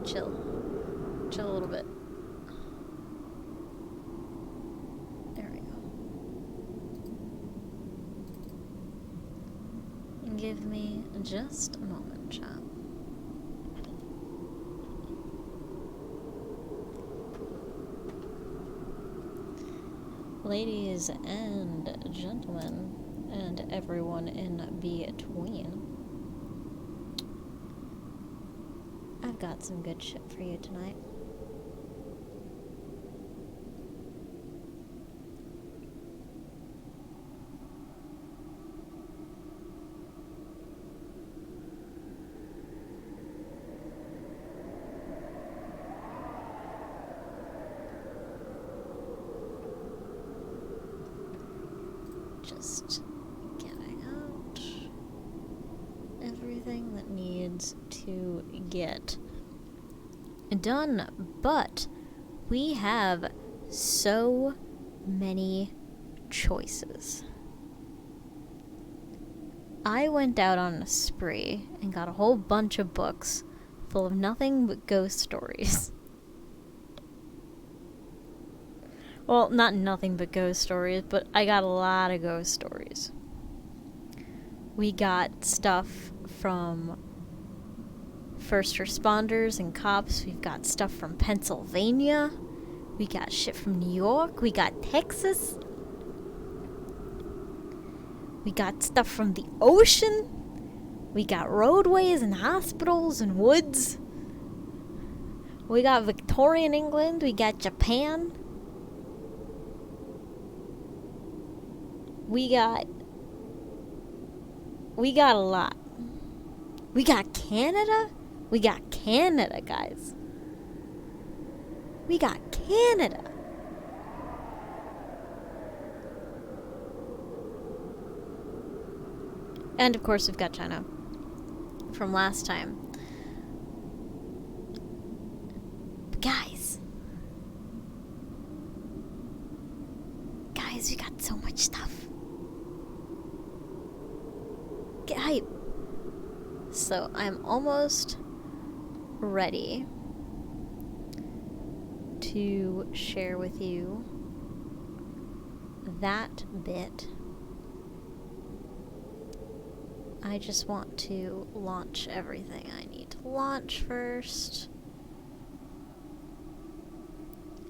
chill. Chill a little bit. There we go. Give me just a moment, chat. Ladies and gentlemen, and everyone in between, I've got some good shit for you tonight. Just getting out everything that needs to get done, but we have so many choices. I went out on a spree and got a whole bunch of books full of nothing but ghost stories. Well, not nothing but ghost stories, but I got a lot of ghost stories. We got stuff from first responders and cops. We've got stuff from Pennsylvania. We got shit from New York. We got Texas. We got stuff from the ocean. We got roadways and hospitals and woods. We got Victorian England. We got Japan. We got a lot. We got Canada. We got Canada, guys. We got Canada. And of course we've got China from last time. But guys, we got so much stuff. Get hype. So I'm almost ready to share with you that bit. I just want to launch everything I need to launch first.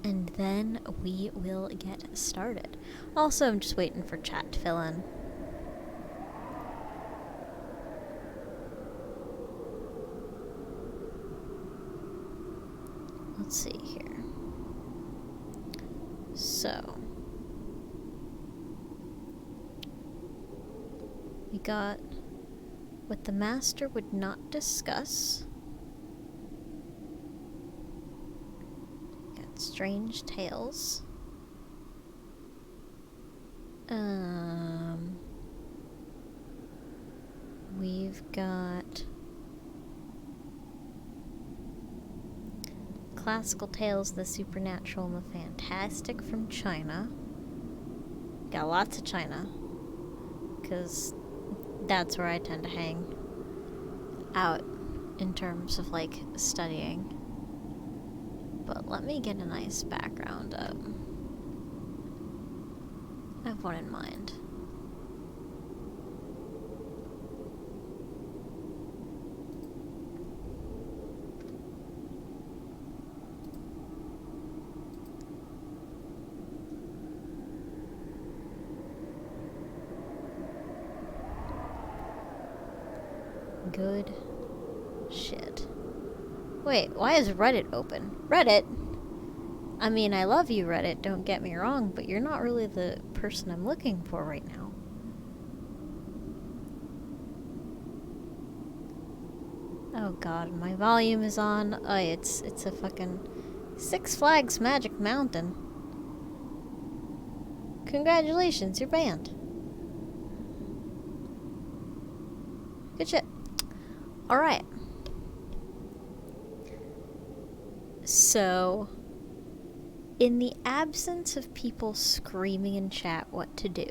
And then we will get started. Also, I'm just waiting for chat to fill in. Let's see here. So, we got what the master would not discuss. Got strange tales. We've got classical tales, the supernatural, and the fantastic from China. Got lots of China, because that's where I tend to hang out in terms of, like, studying. But let me get a nice background up. I have one in mind. Good shit. Wait, why is Reddit open? Reddit? I mean, I love you, Reddit, don't get me wrong, but you're not really the person I'm looking for right now. Oh god, my volume is on. Oh, it's a fucking Six Flags Magic Mountain. Congratulations, you're banned. Good shit. Alright. So, in the absence of people screaming in chat what to do,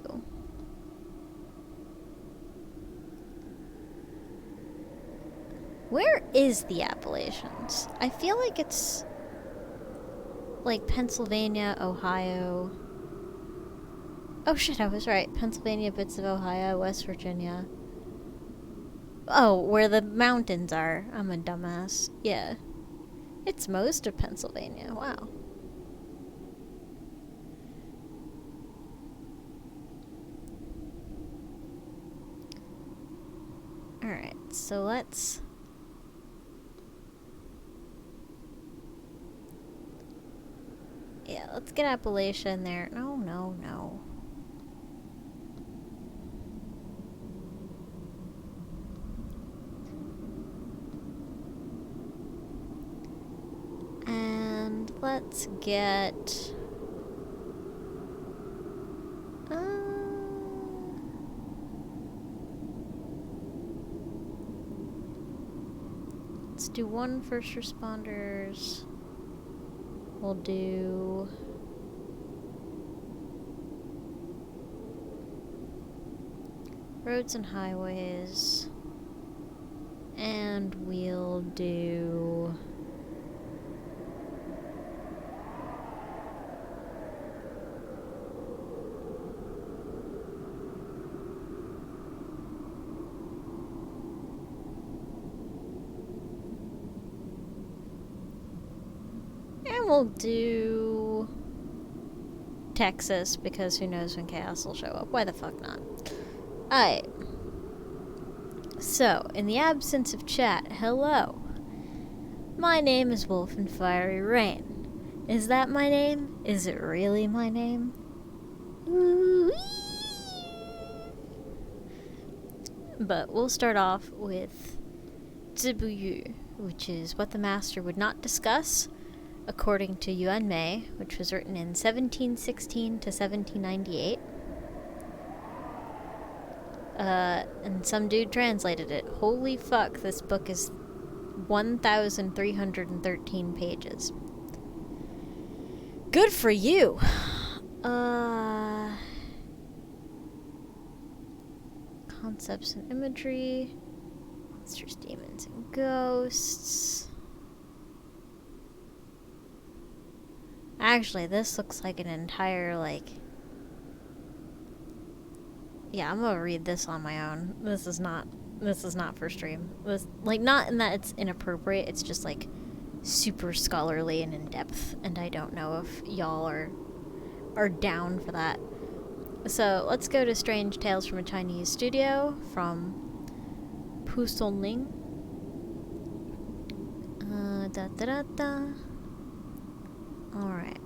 Where is the Appalachians? I feel like it's like Pennsylvania, Ohio. Oh shit, I was right. Pennsylvania, bits of Ohio, West Virginia. Oh, where the mountains are. I'm a dumbass. Yeah. It's most of Pennsylvania. Wow. Alright, so let's... Yeah, let's get Appalachia in there. No. And let's get... let's do one first responders. We'll do... roads and highways. And we'll do... and we'll do... Texas, because who knows when chaos will show up. Why the fuck not? Alright. So, in the absence of chat, hello. My name is Wolf and Fiery Rain. Is that my name? Is it really my name? Ooh-wee. But we'll start off with Zibuyu, which is what the master would not discuss, according to Yuan Mei, which was written in 1716 to 1798. And some dude translated it. Holy fuck, this book is 1,313 pages. Good for you! Concepts and imagery. Monsters, demons, and ghosts. Actually, this looks like an entire, like... Yeah, I'm gonna read this on my own. This is not for stream. This, like, not in that it's inappropriate, it's just, like, super scholarly and in-depth, and I don't know if y'all are down for that. So, let's go to Strange Tales from a Chinese Studio, from Pu Sonling. Alright.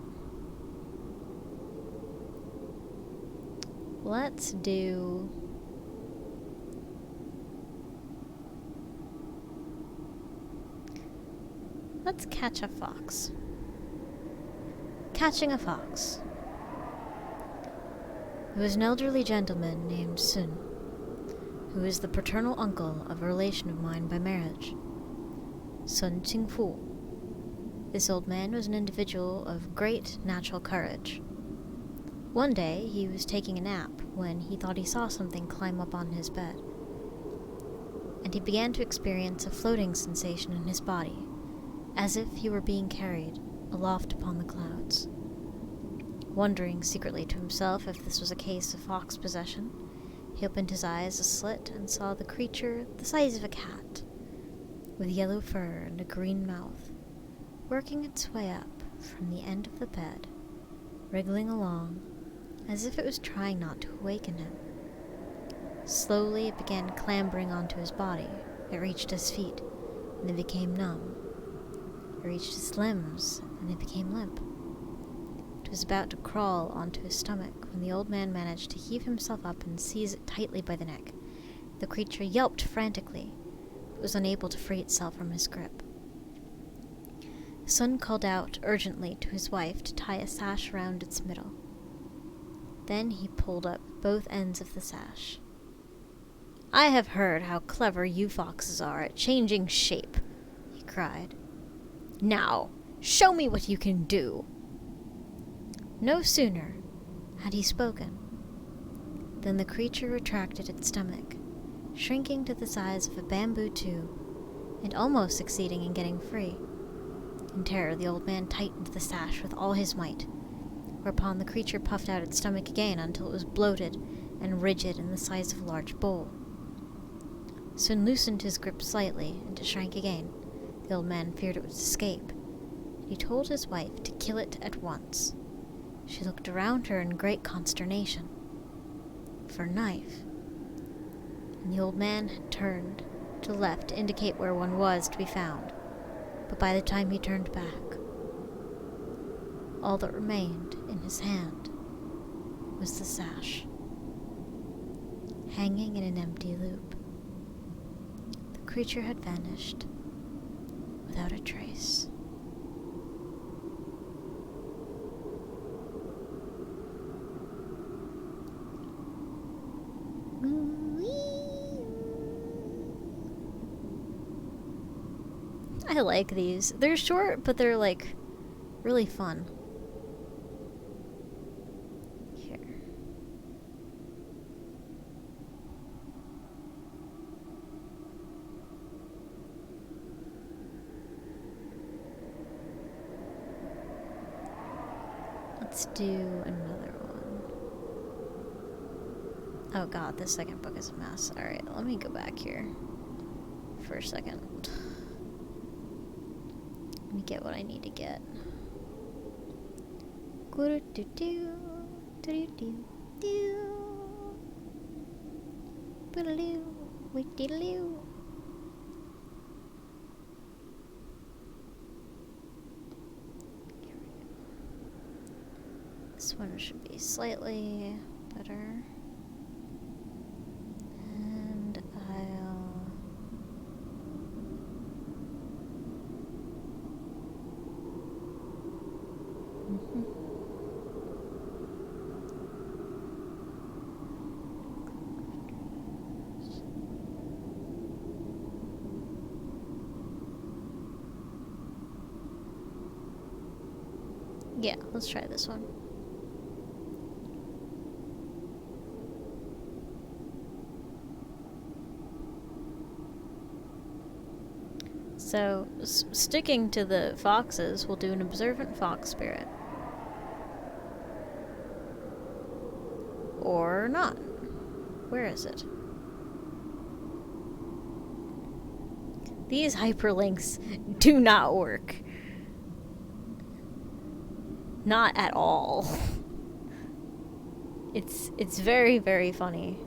Let's do... let's catch a fox. Catching a fox. There was an elderly gentleman named Sun, who is the paternal uncle of a relation of mine by marriage, Sun Qingfu. This old man was an individual of great natural courage. One day, he was taking a nap when he thought he saw something climb up on his bed, and he began to experience a floating sensation in his body, as if he were being carried aloft upon the clouds. Wondering secretly to himself if this was a case of fox possession, he opened his eyes a slit and saw the creature the size of a cat, with yellow fur and a green mouth, working its way up from the end of the bed, wriggling along as if it was trying not to awaken him. Slowly it began clambering onto his body. It reached his feet, and they became numb. It reached his limbs, and they became limp. It was about to crawl onto his stomach when the old man managed to heave himself up and seize it tightly by the neck. The creature yelped frantically, but was unable to free itself from his grip. Sun called out urgently to his wife to tie a sash round its middle. Then he pulled up both ends of the sash. "I have heard how clever you foxes are at changing shape," he cried. "Now, show me what you can do." No sooner had he spoken than the creature retracted its stomach, shrinking to the size of a bamboo tube, and almost succeeding in getting free. In terror, the old man tightened the sash with all his might, whereupon the creature puffed out its stomach again until it was bloated and rigid and the size of a large bowl. Soon loosened his grip slightly, and it shrank again. The old man feared it would escape. He told his wife to kill it at once. She looked around her in great consternation for a knife, and the old man had turned to the left to indicate where one was to be found. But by the time he turned back, all that remained in his hand was the sash, hanging in an empty loop. The creature had vanished without a trace. I like these. They're short, but they're like really fun. Here. Let's do another one. Oh god, this second book is a mess. Alright, let me go back here for a second. Let me get what I need to get. This one should be slightly better. And I'll... Yeah, let's try this one. So, sticking to the foxes, we'll do an observant fox spirit. Or not. Where is it? These hyperlinks do not work. Not at all. It's very, very funny.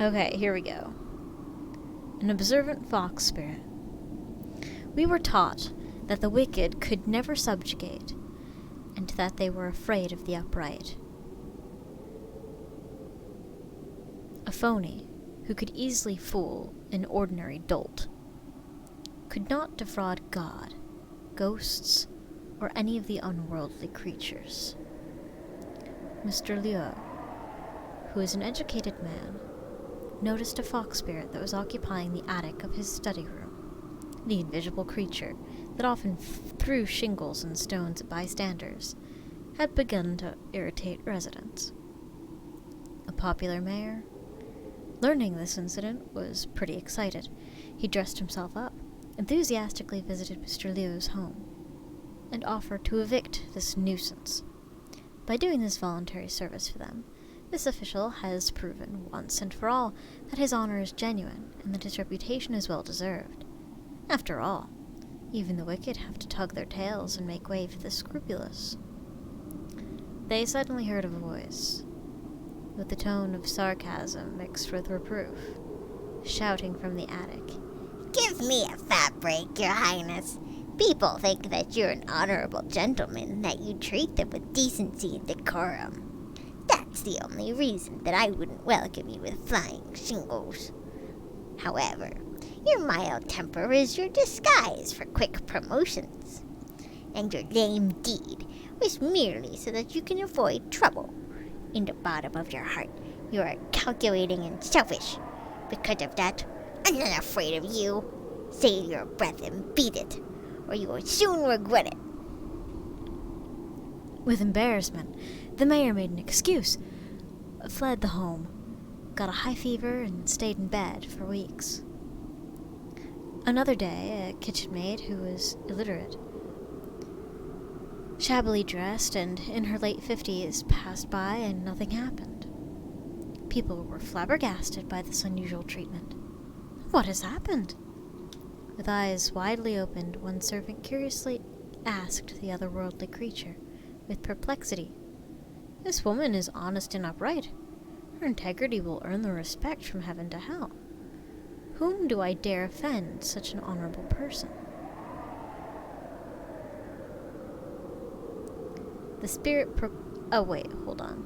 Okay, here we go. An observant fox spirit. We were taught that the wicked could never subjugate, and that they were afraid of the upright. A phony who could easily fool an ordinary dolt could not defraud God, ghosts, or any of the unworldly creatures. Mr. Liu, who is an educated man, noticed a fox spirit that was occupying the attic of his study room. The invisible creature that often threw shingles and stones at bystanders had begun to irritate residents. A popular mayor, learning this incident, was pretty excited. He dressed himself up, enthusiastically visited Mr. Liu's home, and offered to evict this nuisance. By doing this voluntary service for them, this official has proven once and for all that his honor is genuine and that his reputation is well deserved. After all, even the wicked have to tug their tails and make way for the scrupulous. They suddenly heard a voice, with a tone of sarcasm mixed with reproof, shouting from the attic, "Give me a fat break, Your Highness. People think that you're an honorable gentleman and that you treat them with decency and decorum. That's the only reason that I wouldn't welcome you with flying shingles. However, your mild temper is your disguise for quick promotions, and your lame deed was merely so that you can avoid trouble. In the bottom of your heart, you are calculating and selfish. Because of that, I'm not afraid of you. Save your breath and beat it, or you will soon regret it." With embarrassment, the mayor made an excuse, fled the home, got a high fever, and stayed in bed for weeks. Another day, a kitchen maid who was illiterate, shabbily dressed and in her late 50s, passed by and nothing happened. People were flabbergasted by this unusual treatment. What has happened? With eyes widely opened, one servant curiously asked the otherworldly creature, with perplexity, "This woman is honest and upright. Her integrity will earn the respect from heaven to hell. Whom do I dare offend such an honorable person?" The spirit oh wait, hold on.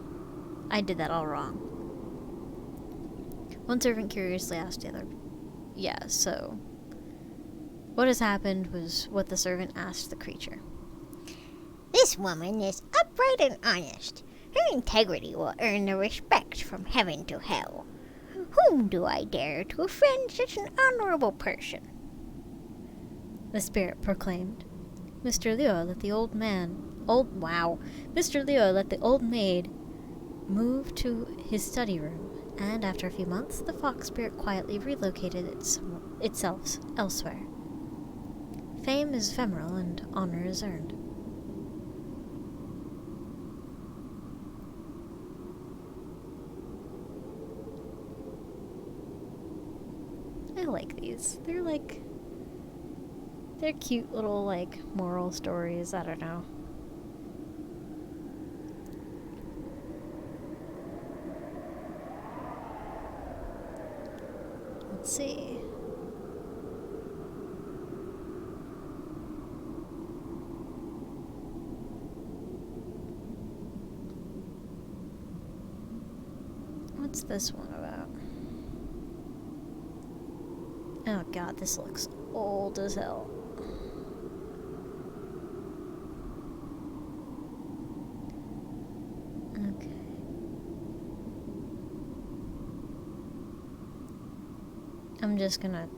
I did that all wrong. One servant curiously asked the other, "Yeah, so what has happened?" was what the servant asked the creature. This woman is upright and honest. Her integrity will earn the respect from heaven to hell. Whom do I dare to offend such an honorable person? The spirit proclaimed. Mr. Liu let the old maid move to his study room, and after a few months, the fox spirit quietly relocated itself elsewhere. Fame is ephemeral and honor is earned. I like these. They're cute little, moral stories. I don't know. Let's see. What's this one about? Oh god, this looks old as hell. Okay. I'm just gonna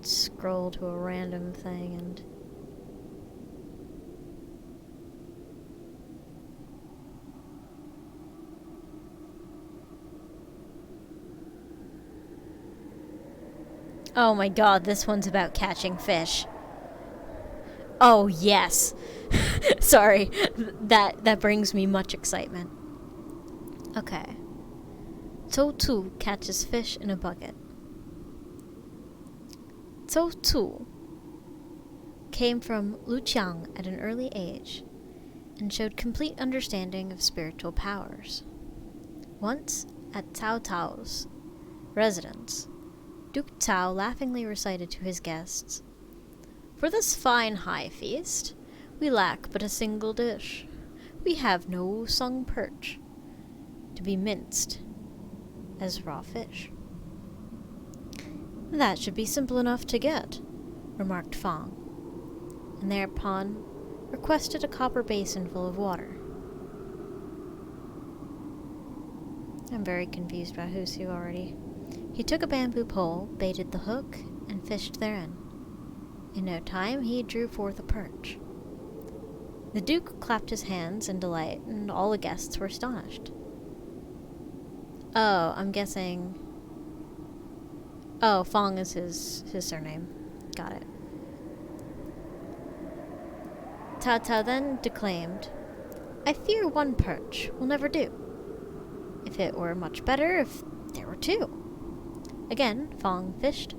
scroll to a random thing and... Oh my god, this one's about catching fish. Oh yes. Sorry. That brings me much excitement. Okay. Cao Tu catches fish in a bucket. Cao Tu came from Luqiang at an early age and showed complete understanding of spiritual powers. Once, at Cao Cao's residence, Duke Cao laughingly recited to his guests, "For this fine high feast, we lack but a single dish. We have no sung perch, to be minced as raw fish." "That should be simple enough to get," remarked Fang, and thereupon requested a copper basin full of water. I'm very confused by who's who already. He took a bamboo pole, baited the hook, and fished therein. In no time he drew forth a perch. The Duke clapped his hands in delight, and all the guests were astonished. Oh, I'm guessing... Oh, Fang is his surname. Got it. Cao Cao then declaimed, "I fear one perch will never do. If it were much better if there were two." Again, Fang fished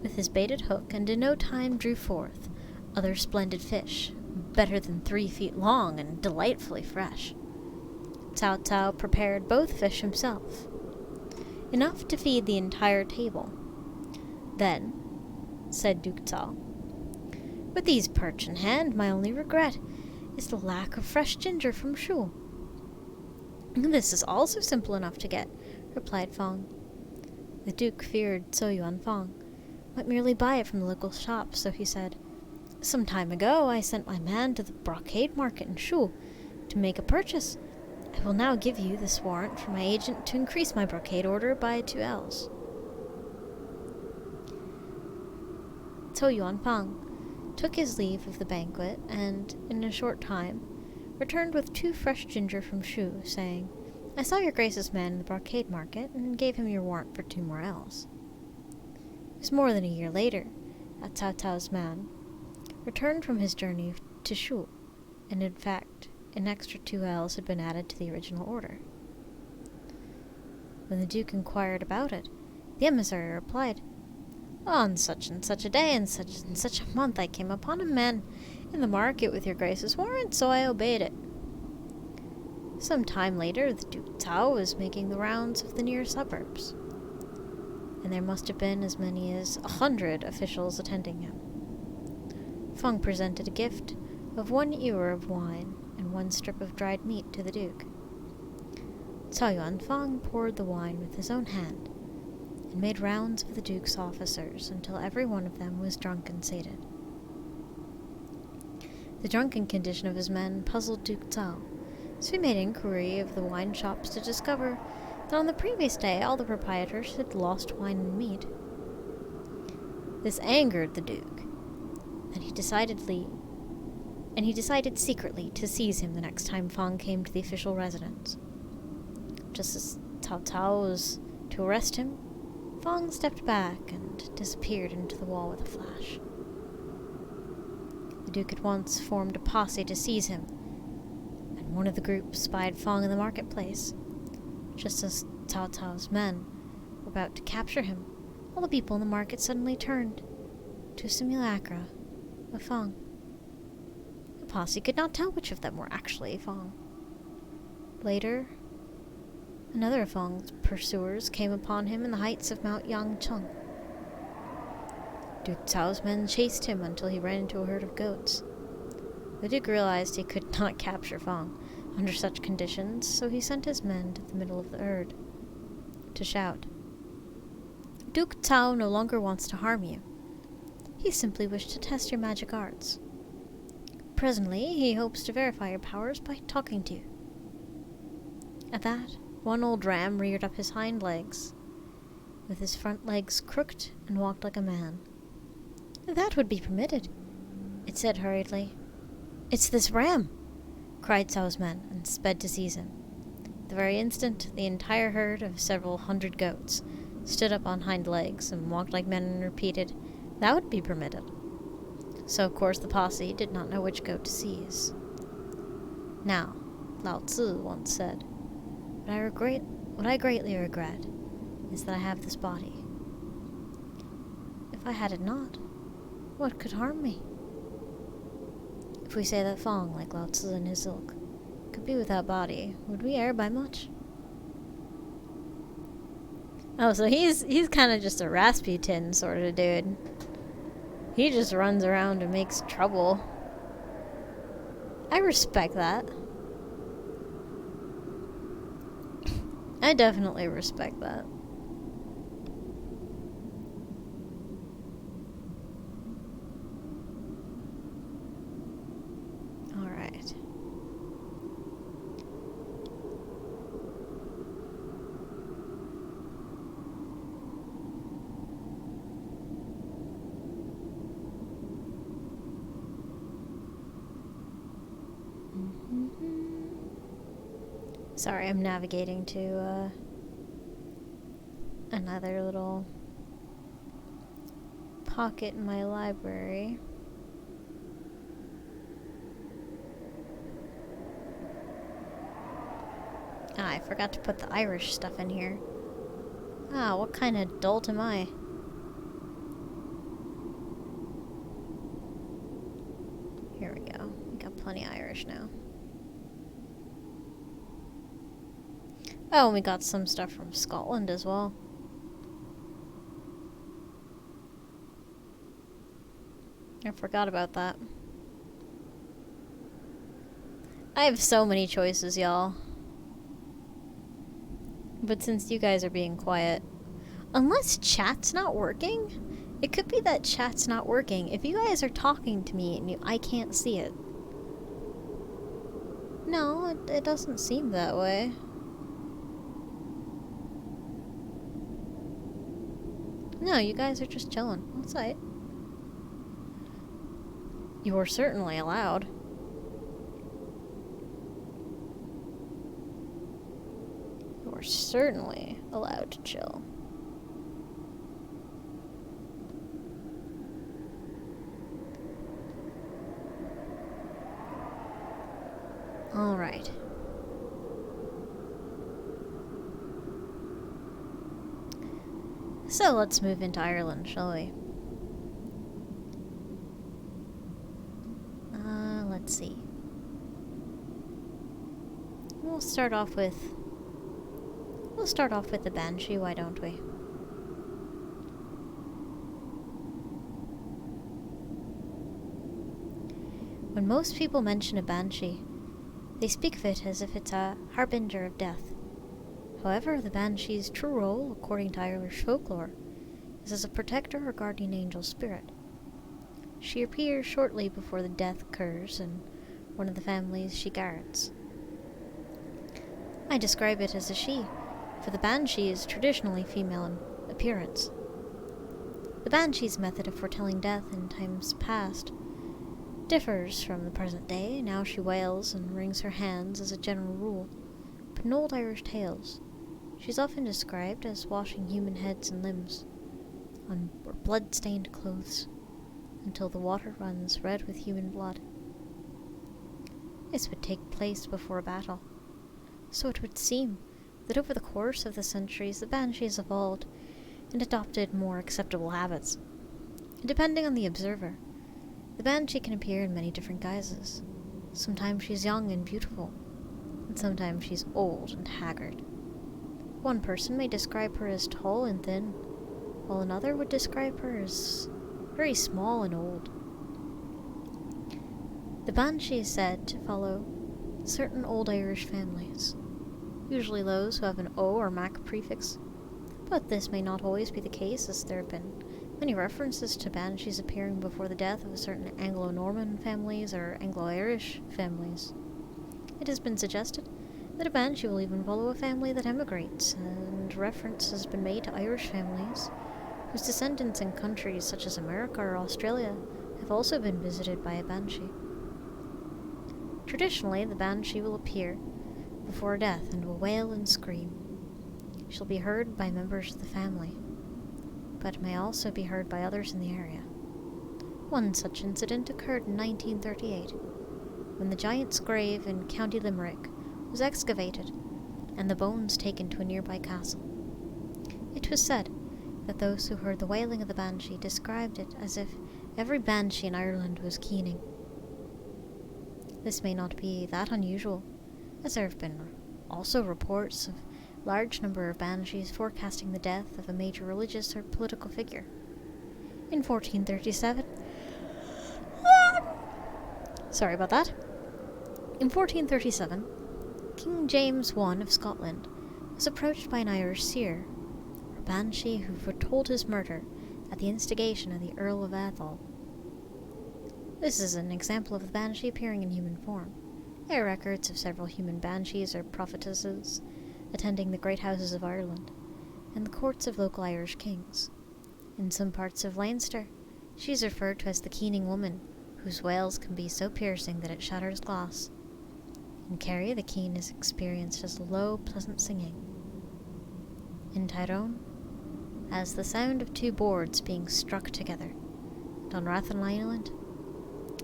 with his baited hook, and in no time drew forth other splendid fish, better than 3 feet long and delightfully fresh. Cao Cao prepared both fish himself, enough to feed the entire table. Then, said Duke Cao, "With these perch in hand, my only regret is the lack of fresh ginger from Shu." "This is also simple enough to get," replied Fang. The Duke feared Cao Yuan Fang might merely buy it from the local shop, so he said, "Some time ago I sent my man to the brocade market in Shu to make a purchase. I will now give you this warrant from my agent to increase my brocade order by 2 ells." Cao Yuan Fang took his leave of the banquet, and, in a short time, returned with 2 fresh ginger from Shu, saying, "I saw your grace's man in the brocade market, and gave him your warrant for 2 more ells." It was more than a year later, that Cao Cao's man, returned from his journey to Shu, and in fact, an extra 2 L's had been added to the original order. When the Duke inquired about it, the emissary replied, "On such and such a day and such a month I came upon a man in the market with your Grace's warrant, so I obeyed it." Some time later, the Duke Cao was making the rounds of the near suburbs, and there must have been as many as 100 officials attending him. Feng presented a gift of 1 ewer of wine and 1 strip of dried meat to the Duke. Cao Yuanfang poured the wine with his own hand and made rounds of the Duke's officers until every one of them was drunk and sated. The drunken condition of his men puzzled Duke Cao, so he made inquiry of the wine shops to discover that on the previous day all the proprietors had lost wine and meat. This angered the Duke, and he decided secretly to seize him the next time Feng came to the official residence. Just as Cao Cao was to arrest him, Feng stepped back and disappeared into the wall with a flash. The Duke at once formed a posse to seize him, and one of the group spied Feng in the marketplace. Just as Cao Cao's men were about to capture him, all the people in the market suddenly turned to a simulacra of Feng. The posse could not tell which of them were actually Feng. Later, another of Feng's pursuers came upon him in the heights of Mount Yangcheng. Duke Cao's men chased him until he ran into a herd of goats. The Duke realized he could not capture Feng under such conditions, so he sent his men to the middle of the herd to shout, "Duke Cao no longer wants to harm you. He simply wished to test your magic arts. Presently, he hopes to verify your powers by talking to you." At that, one old ram reared up his hind legs, with his front legs crooked, and walked like a man. "That would be permitted," it said hurriedly. "It's this ram!" cried Cao's men, and sped to seize him. The very instant, the entire herd of several hundred goats stood up on hind legs and walked like men and repeated, "That would be permitted." So, of course, the posse did not know which goat to seize. Now, Lao Tzu once said, what I greatly regret is that I have this body. If I had it not, what could harm me? If we say that Feng, like Lao Tzu and his ilk, could be without body, would we err by much? Oh, so he's kind of just a Rasputin sort of dude. He just runs around and makes trouble. I respect that. I definitely respect that. Alright. Sorry, I'm navigating to another little pocket in my library. Ah, I forgot to put the Irish stuff in here. Ah, what kind of dolt am I? Here we go. We got plenty of Irish now. Oh, and we got some stuff from Scotland as well. I forgot about that. I have so many choices, y'all. But since you guys are being quiet, unless chat's not working, it could be that chat's not working. If you guys are talking to me and I can't see it. No, it doesn't seem that way. No, you guys are just chilling. That's right. You are certainly allowed. You are certainly allowed to chill. Alright. So let's move into Ireland, shall we? Let's see. We'll start off with the Banshee, why don't we? When most people mention a Banshee, they speak of it as if it's a harbinger of death. However, the Banshee's true role, according to Irish folklore, is as a protector or guardian angel spirit. She appears shortly before the death occurs in one of the families she guards. I describe it as a she, for the Banshee is traditionally female in appearance. The Banshee's method of foretelling death in times past differs from the present day. Now she wails and wrings her hands as a general rule, but in old Irish tales, she's often described as washing human heads and limbs on blood-stained clothes until the water runs red with human blood. This would take place before a battle, so it would seem that over the course of the centuries the Banshee has evolved and adopted more acceptable habits. Depending on the observer, the Banshee can appear in many different guises. Sometimes she's young and beautiful, and sometimes she's old and haggard. One person may describe her as tall and thin, while another would describe her as very small and old. The Banshee is said to follow certain old Irish families, usually those who have an O or Mac prefix, but this may not always be the case, as there have been many references to Banshees appearing before the death of certain Anglo-Norman families or Anglo-Irish families. It has been suggested that a Banshee will even follow a family that emigrates, and reference has been made to Irish families whose descendants in countries such as America or Australia have also been visited by a Banshee. Traditionally, the Banshee will appear before death and will wail and scream. She'll be heard by members of the family, but may also be heard by others in the area. One such incident occurred in 1938, when the Giant's Grave in County Limerick was excavated and the bones taken to a nearby castle. It was said that those who heard the wailing of the Banshee described it as if every Banshee in Ireland was keening. This may not be that unusual, as there have been also reports of a large number of Banshees forecasting the death of a major religious or political figure. In 1437, sorry about that. In 1437, King James I of Scotland was approached by an Irish seer, a Banshee who foretold his murder at the instigation of the Earl of Atholl. This is an example of the Banshee appearing in human form. There are records of several human Banshees or prophetesses attending the great houses of Ireland and the courts of local Irish kings. In some parts of Leinster, she is referred to as the Keening Woman, whose wails can be so piercing that it shatters glass. In Kerry, the keen is experienced as low, pleasant singing. In Tyrone, as the sound of two boards being struck together, and on Rathlin Island,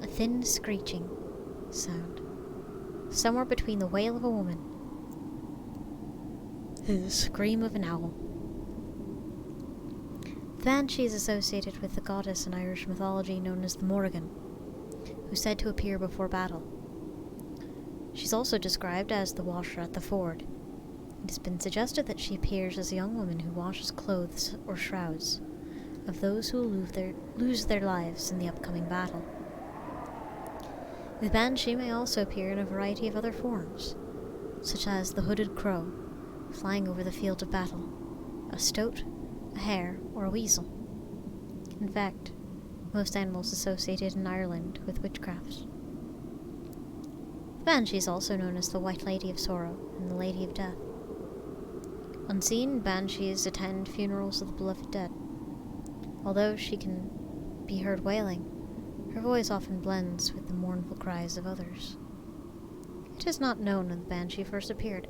a thin screeching sound, somewhere between the wail of a woman and the scream of an owl. The Banshee is associated with the goddess in Irish mythology known as the Morrigan, who's said to appear before battle. She's also described as the washer at the ford. It has been suggested that she appears as a young woman who washes clothes or shrouds of those who lose their lives in the upcoming battle. The Banshee may also appear in a variety of other forms, such as the hooded crow, flying over the field of battle, a stoat, a hare, or a weasel. In fact, most animals associated in Ireland with witchcraft. The Banshee is also known as the White Lady of Sorrow and the Lady of Death. Unseen, Banshees attend funerals of the beloved dead. Although she can be heard wailing, her voice often blends with the mournful cries of others. It is not known when the Banshee first appeared,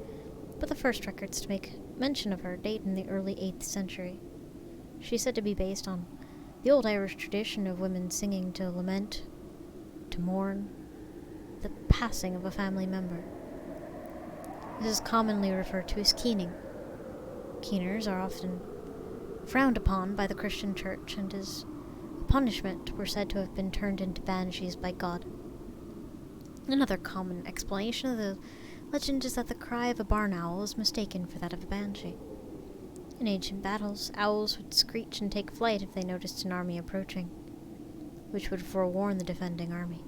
but the first records to make mention of her date in the early 8th century. She is said to be based on the old Irish tradition of women singing to lament, to mourn, the passing of a family member. This is commonly referred to as keening. Keeners are often frowned upon by the Christian Church, and as a punishment were said to have been turned into banshees by God. Another common explanation of the legend is that the cry of a barn owl is mistaken for that of a banshee. In ancient battles, owls would screech and take flight if they noticed an army approaching, which would forewarn the defending army.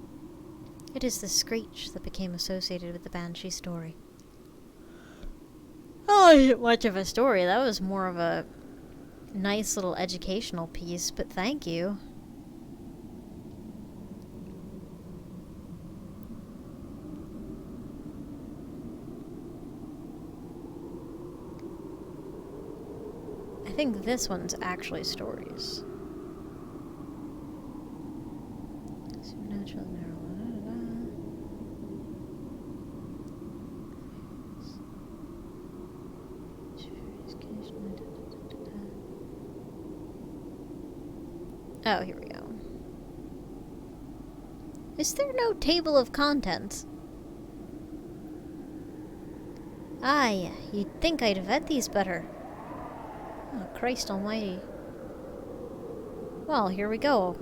It is the screech that became associated with the banshee story. Oh, much of a story. That was more of a nice little educational piece, but thank you. I think this one's actually stories. Supernatural Oh, here we go. Is there no table of contents? Ah, you'd think I'd vet these better. Oh, Christ almighty. Well, here we go.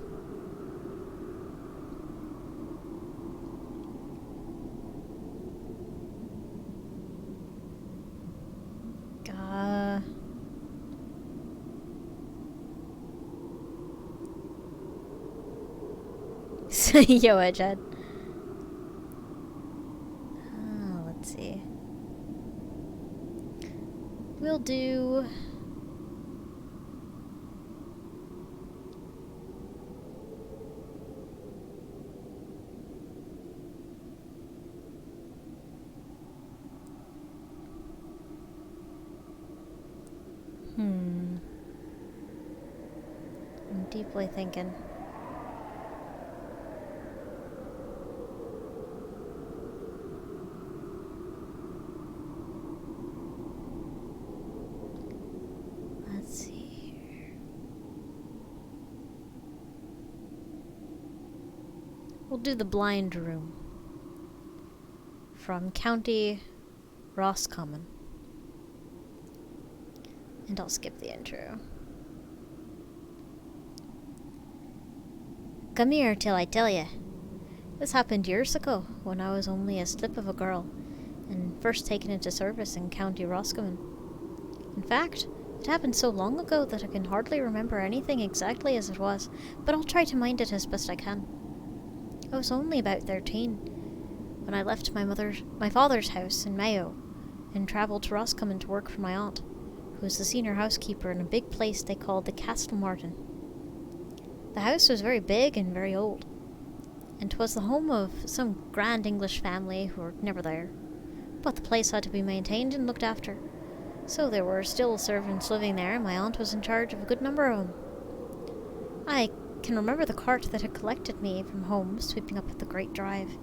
Yo, Edgehead. Let's see. We'll do... I'm deeply thinking. Let's see here. We'll do the blind room. From County Roscommon. And I'll skip the intro. Come here till I tell you. This happened years ago, when I was only a slip of a girl, and first taken into service in County Roscommon. In fact, it happened so long ago that I can hardly remember anything exactly as it was, but I'll try to mind it as best I can. I was only about 13 when I left my father's house in Mayo and travelled to Roscommon to work for my aunt, who was the senior housekeeper in a big place they called the Castle Martin. The house was very big and very old, and 'twas the home of some grand English family who were never there. But the place had to be maintained and looked after, so there were still servants living there, and my aunt was in charge of a good number of them. I can remember the cart that had collected me from home sweeping up the great drive.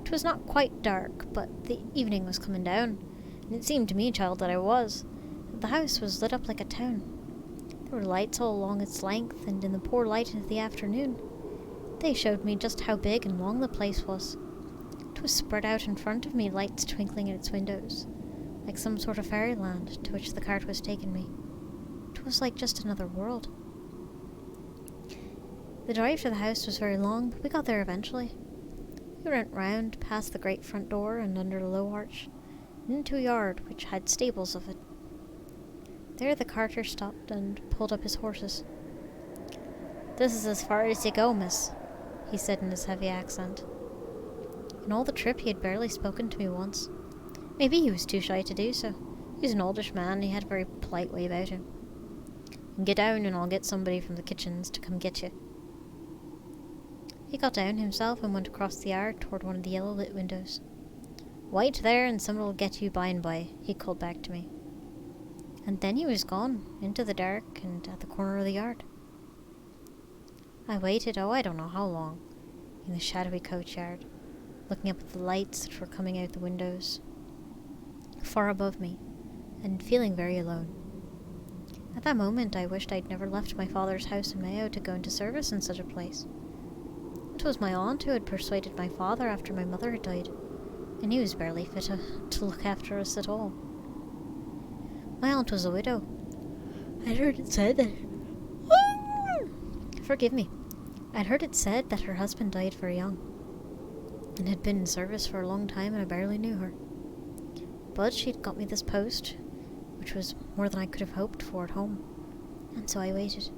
'Twas not quite dark, but the evening was coming down, and it seemed to me, child that I was, that the house was lit up like a town. There were lights all along its length, and in the poor light of the afternoon, they showed me just how big and long the place was. 'Twas spread out in front of me, lights twinkling in its windows, like some sort of fairyland to which the cart was taking me. 'Twas like just another world. The drive to the house was very long, but we got there eventually. We went round, past the great front door and under a low arch, and into a yard which had stables of it. There the carter stopped and pulled up his horses. "This is as far as you go, miss," he said in his heavy accent. In all the trip he had barely spoken to me once. Maybe he was too shy to do so. He was an oldish man, and he had a very polite way about him. "Get down and I'll get somebody from the kitchens to come get you." He got down himself and went across the yard toward one of the yellow-lit windows. "Wait there and somebody'll get you by and by," he called back to me. And then he was gone, into the dark and at the corner of the yard. I waited, I don't know how long, in the shadowy coachyard, looking up at the lights that were coming out the windows, far above me, and feeling very alone. At that moment I wished I'd never left my father's house in Mayo to go into service in such a place. 'Twas my aunt who had persuaded my father after my mother had died, and he was barely fit to look after us at all. My aunt was a widow. I'd heard it said that... Forgive me. I'd heard it said that her husband died very young, and had been in service for a long time, and I barely knew her. But she'd got me this post, which was more than I could have hoped for at home, and so I waited.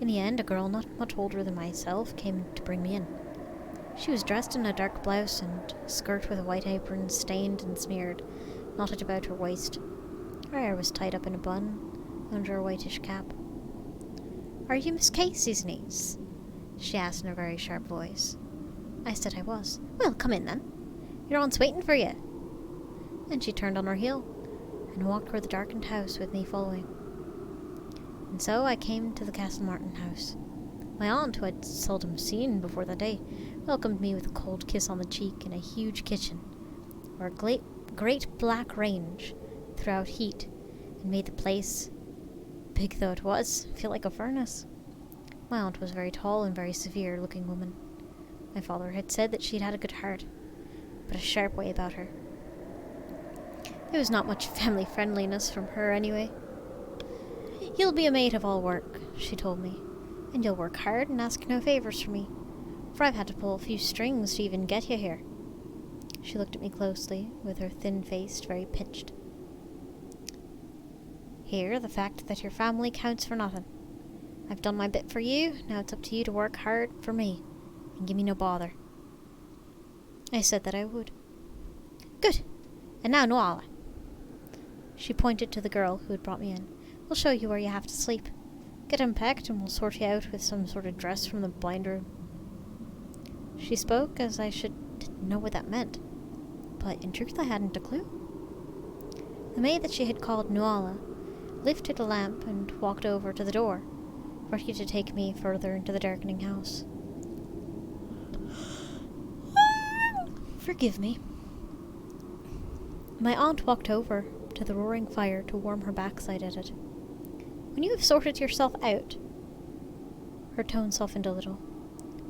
In the end, a girl not much older than myself came to bring me in. She was dressed in a dark blouse and skirt with a white apron, stained and smeared, knotted about her waist. Her hair was tied up in a bun under a whitish cap. "Are you Miss Casey's niece?" she asked in a very sharp voice. I said I was. "Well, come in then. Your aunt's waiting for you." And she turned on her heel and walked toward the darkened house with me following. And so I came to the Castlemartin house. My aunt, who I'd seldom seen before that day, welcomed me with a cold kiss on the cheek in a huge kitchen, where a great black range threw out heat and made the place, big though it was, feel like a furnace. My aunt was a very tall and very severe-looking woman. My father had said that she'd had a good heart, but a sharp way about her. There was not much family friendliness from her anyway. "You'll be a maid of all work," she told me, "and you'll work hard and ask no favours from me, for I've had to pull a few strings to even get you here." She looked at me closely, with her thin face very pitched. "Here, the fact that your family counts for nothing. I've done my bit for you, now it's up to you to work hard for me, and give me no bother." I said that I would. "Good. And now, Nuala." She pointed to the girl who had brought me in. "We'll show you where you have to sleep. Get unpacked and we'll sort you out with some sort of dress from the blind room." She spoke as I should know what that meant, but in truth I hadn't a clue. The maid that she had called Nuala lifted a lamp and walked over to the door, ready to take me further into the darkening house. Forgive me. My aunt walked over to the roaring fire to warm her backside at it. "When you have sorted yourself out," her tone softened a little,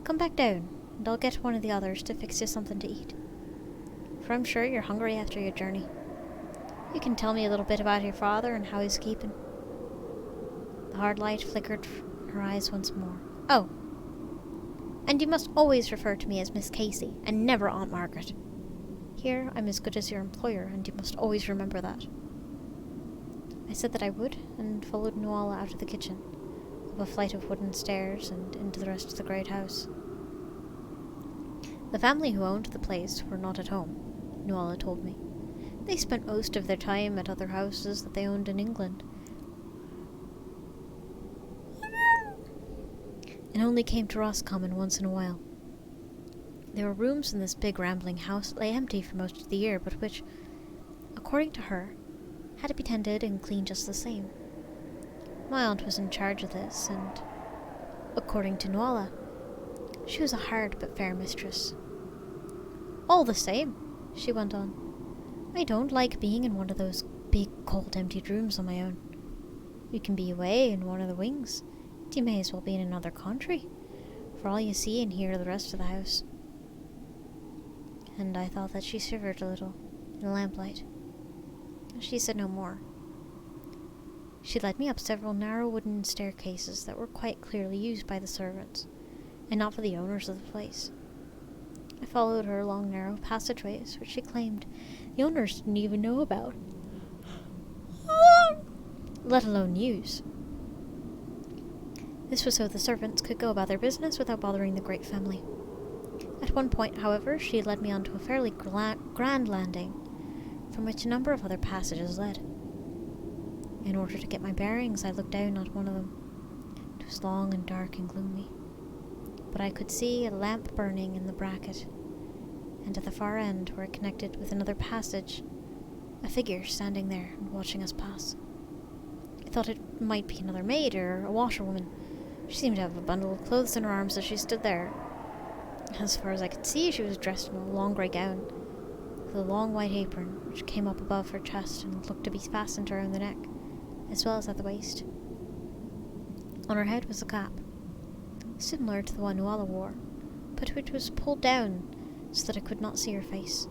"come back down, and I'll get one of the others to fix you something to eat. For I'm sure you're hungry after your journey. You can tell me a little bit about your father and how he's keeping." The hard light flickered from her eyes once more. "Oh, and you must always refer to me as Miss Casey, and never Aunt Margaret. Here I'm as good as your employer, and you must always remember that." I said that I would, and followed Nuala out of the kitchen, up a flight of wooden stairs, and into the rest of the great house. The family who owned the place were not at home, Nuala told me. They spent most of their time at other houses that they owned in England, and only came to Roscommon once in a while. There were rooms in this big rambling house that lay empty for most of the year, but which, according to her, had to be tended and cleaned just the same. My aunt was in charge of this, and, according to Nuala, she was a hard but fair mistress. "All the same," she went on, "I don't like being in one of those big, cold, emptied rooms on my own. You can be away in one of the wings, but you may as well be in another country, for all you see and hear the rest of the house." And I thought that she shivered a little in the lamplight. She said no more. She led me up several narrow wooden staircases that were quite clearly used by the servants, and not for the owners of the place. I followed her along narrow passageways, which she claimed the owners didn't even know about, let alone use. This was so the servants could go about their business without bothering the great family. At one point, however, she led me onto a fairly grand landing, from which a number of other passages led. In order to get my bearings, I looked down at one of them. It was long and dark and gloomy, but I could see a lamp burning in the bracket, and at the far end, where it connected with another passage, a figure standing there and watching us pass. I thought it might be another maid or a washerwoman. She seemed to have a bundle of clothes in her arms as she stood there. As far as I could see, she was dressed in a long grey gown, with a long white apron, which came up above her chest and looked to be fastened around the neck, as well as at the waist. On her head was a cap, similar to the one Nuala wore, but which was pulled down so that I could not see her face.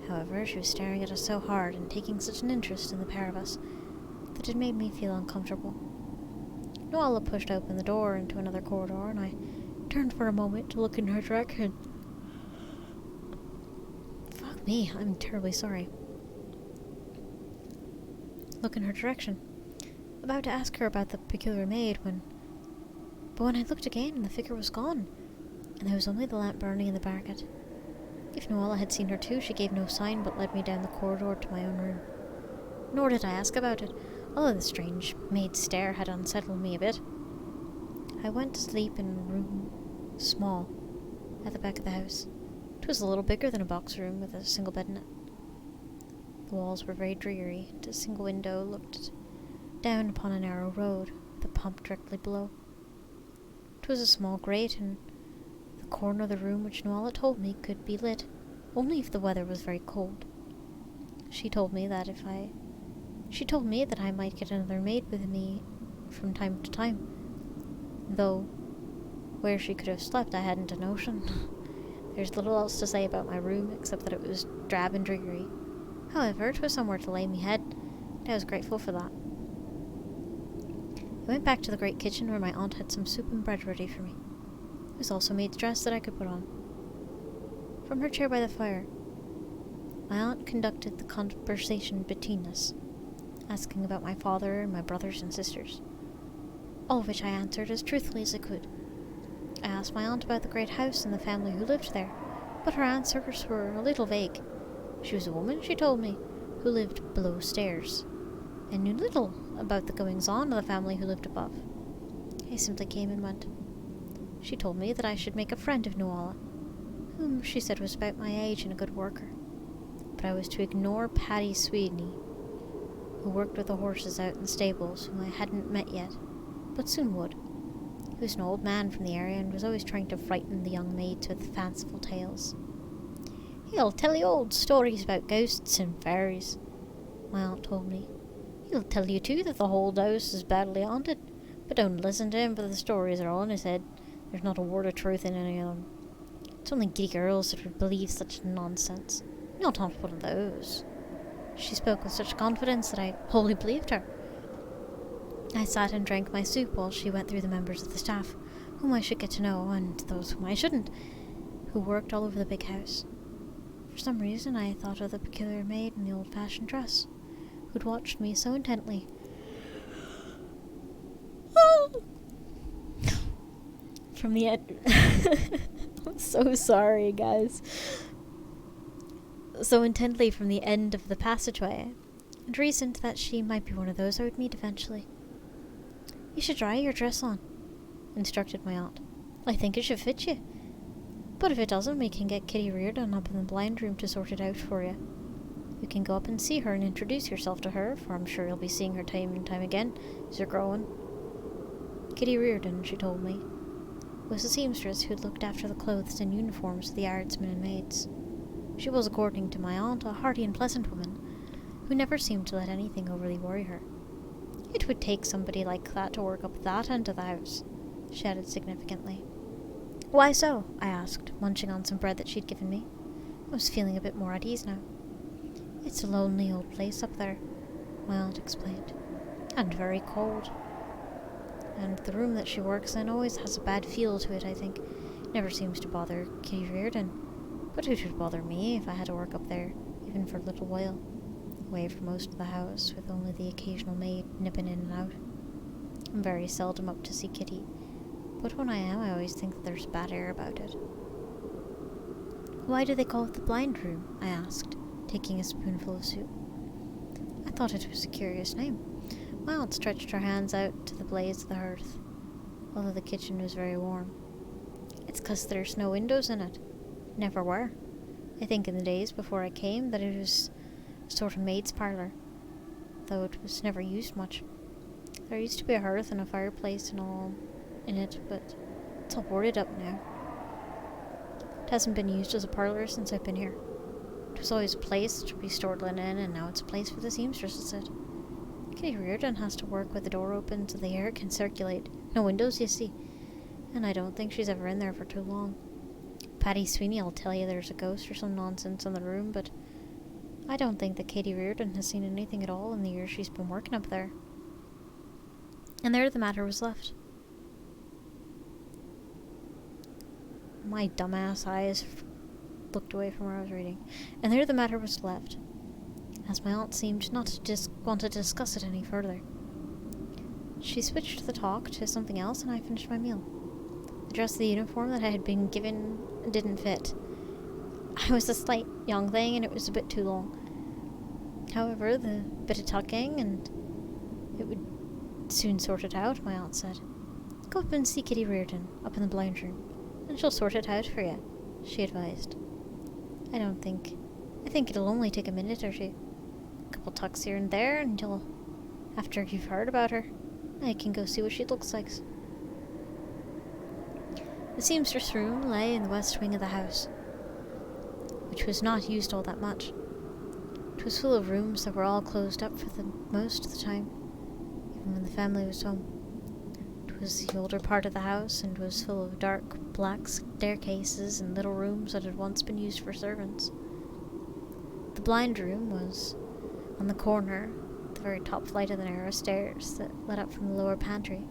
However, she was staring at us so hard and taking such an interest in the pair of us that it made me feel uncomfortable. Noella pushed open the door into another corridor, and I turned for a moment to look in her direction. Fuck me, I'm terribly sorry. Look in her direction. About to ask her about the peculiar maid but when I looked again, the figure was gone, and there was only the lamp burning in the barricade. If Noella had seen her too, she gave no sign but led me down the corridor to my own room. Nor did I ask about it, although the strange maid's stare had unsettled me a bit. I went to sleep in a room small, at the back of the house. It was a little bigger than a box room with a single bed in it. The walls were very dreary, and a single window looked down upon a narrow road, with a pump directly below. It was a small grate in the corner of the room which Noella told me could be lit, only if the weather was very cold. She told me that I might get another maid with me from time to time, though where she could have slept I hadn't a notion. There's little else to say about my room, except that it was drab and dreary. However, it was somewhere to lay me head, and I was grateful for that. I went back to the great kitchen where my aunt had some soup and bread ready for me. There was also a maid's dress that I could put on. From her chair by the fire, my aunt conducted the conversation between us, asking about my father and my brothers and sisters, all of which I answered as truthfully as I could. I asked my aunt about the great house and the family who lived there, but her answers were a little vague. She was a woman, she told me, who lived below stairs, and knew little about the goings-on of the family who lived above. I simply came and went. She told me that I should make a friend of Noella, whom she said was about my age and a good worker, but I was to ignore Paddy Sweeney, who worked with the horses out in the stables, whom I hadn't met yet, but soon would. He was an old man from the area and was always trying to frighten the young maids with fanciful tales. "He'll tell you old stories about ghosts and fairies," my aunt told me. "He'll tell you too that the whole house is badly haunted, but don't listen to him, for the stories are all in his head. There's not a word of truth in any of them. It's only giddy girls that would believe such nonsense. You're not one of those." She spoke with such confidence that I wholly believed her. I sat and drank my soup while she went through the members of the staff, whom I should get to know, and those whom I shouldn't, who worked all over the big house. For some reason I thought of the peculiar maid in the old-fashioned dress, who'd watched me so intently. From the end... I'm so sorry, guys. So intently from the end of the passageway, and reasoned that she might be one of those I would meet eventually. "You should try your dress on," instructed my aunt. "I think it should fit you. But if it doesn't, we can get Kitty Reardon up in the blind room to sort it out for you. You can go up and see her and introduce yourself to her, for I'm sure you'll be seeing her time and time again as you're growing." Kitty Reardon, she told me, was the seamstress who had looked after the clothes and uniforms of the yardsmen and maids. She was, according to my aunt, a hearty and pleasant woman, who never seemed to let anything overly worry her. "It would take somebody like that to work up that end of the house," she added significantly. "Why so?" I asked, munching on some bread that she'd given me. I was feeling a bit more at ease now. "It's a lonely old place up there," my aunt explained, "and very cold. And the room that she works in always has a bad feel to it, I think. It never seems to bother Kitty Reardon. But it would bother me if I had to work up there, even for a little while, away from most of the house, with only the occasional maid nipping in and out. I'm very seldom up to see Kitty, but when I am, I always think that there's bad air about it." "Why do they call it the blind room?" I asked, taking a spoonful of soup. I thought it was a curious name. My aunt stretched her hands out to the blaze of the hearth, although the kitchen was very warm. "It's 'cause there's no windows in it. Never were. I think in the days before I came that it was a sort of maid's parlour, though it was never used much. There used to be a hearth and a fireplace and all in it, but it's all boarded up now. It hasn't been used as a parlour since I've been here. It was always a place to be stored linen, and now it's a place for the seamstress to sit. Kitty Reardon has to work with the door open so the air can circulate. No windows, you see, and I don't think she's ever in there for too long. Patty Sweeney will tell you there's a ghost or some nonsense in the room, but I don't think that Katie Reardon has seen anything at all in the years she's been working up there. And there the matter was left. My dumbass eyes looked away from where I was reading. And there the matter was left, as my aunt seemed not to want to discuss it any further. She switched the talk to something else, and I finished my meal. The dress of the uniform that I had been given didn't fit. I was a slight young thing, and it was a bit too long. However, the bit of tucking, and it would soon sort it out, my aunt said. Go up and see Kitty Reardon, up in the blind room, and she'll sort it out for you, she advised. I think it'll only take a minute or two. A couple tucks here and there, and after you've heard about her, I can go see what she looks like. The seamstress' room lay in the west wing of the house, which was not used all that much. It was full of rooms that were all closed up for the most of the time, even when the family was home. It was the older part of the house, and was full of dark, black staircases and little rooms that had once been used for servants. The blind room was on the corner, the very top flight of the narrow stairs that led up from the lower pantry.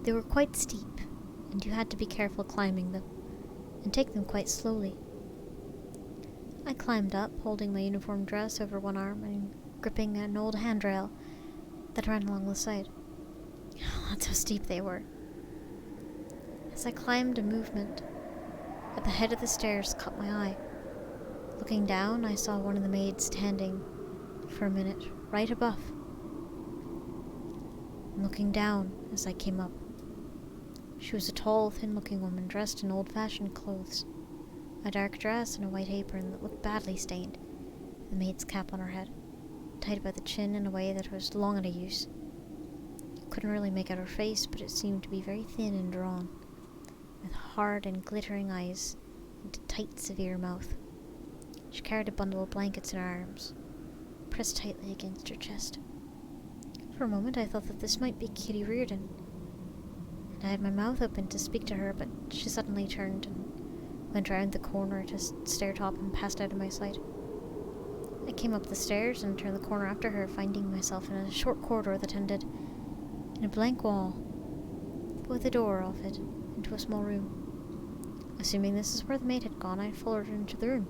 They were quite steep, and you had to be careful climbing them, and take them quite slowly. I climbed up, holding my uniform dress over one arm and gripping an old handrail that ran along the side. That's how steep they were. As I climbed, a movement at the head of the stairs caught my eye. Looking down, I saw one of the maids standing for a minute right above, and looking down as I came up. She was a tall, thin-looking woman dressed in old-fashioned clothes, a dark dress and a white apron that looked badly stained, the maid's cap on her head, tied about the chin in a way that was long out of use. You couldn't really make out her face, but it seemed to be very thin and drawn, with hard and glittering eyes and a tight, severe mouth. She carried a bundle of blankets in her arms, pressed tightly against her chest. For a moment I thought that this might be Kitty Reardon, and I had my mouth open to speak to her, but she suddenly turned and went round the corner to stair top and passed out of my sight. I came up the stairs and turned the corner after her, finding myself in a short corridor that ended in a blank wall, but with a door off it into a small room. Assuming this is where the maid had gone, I followed her into the room,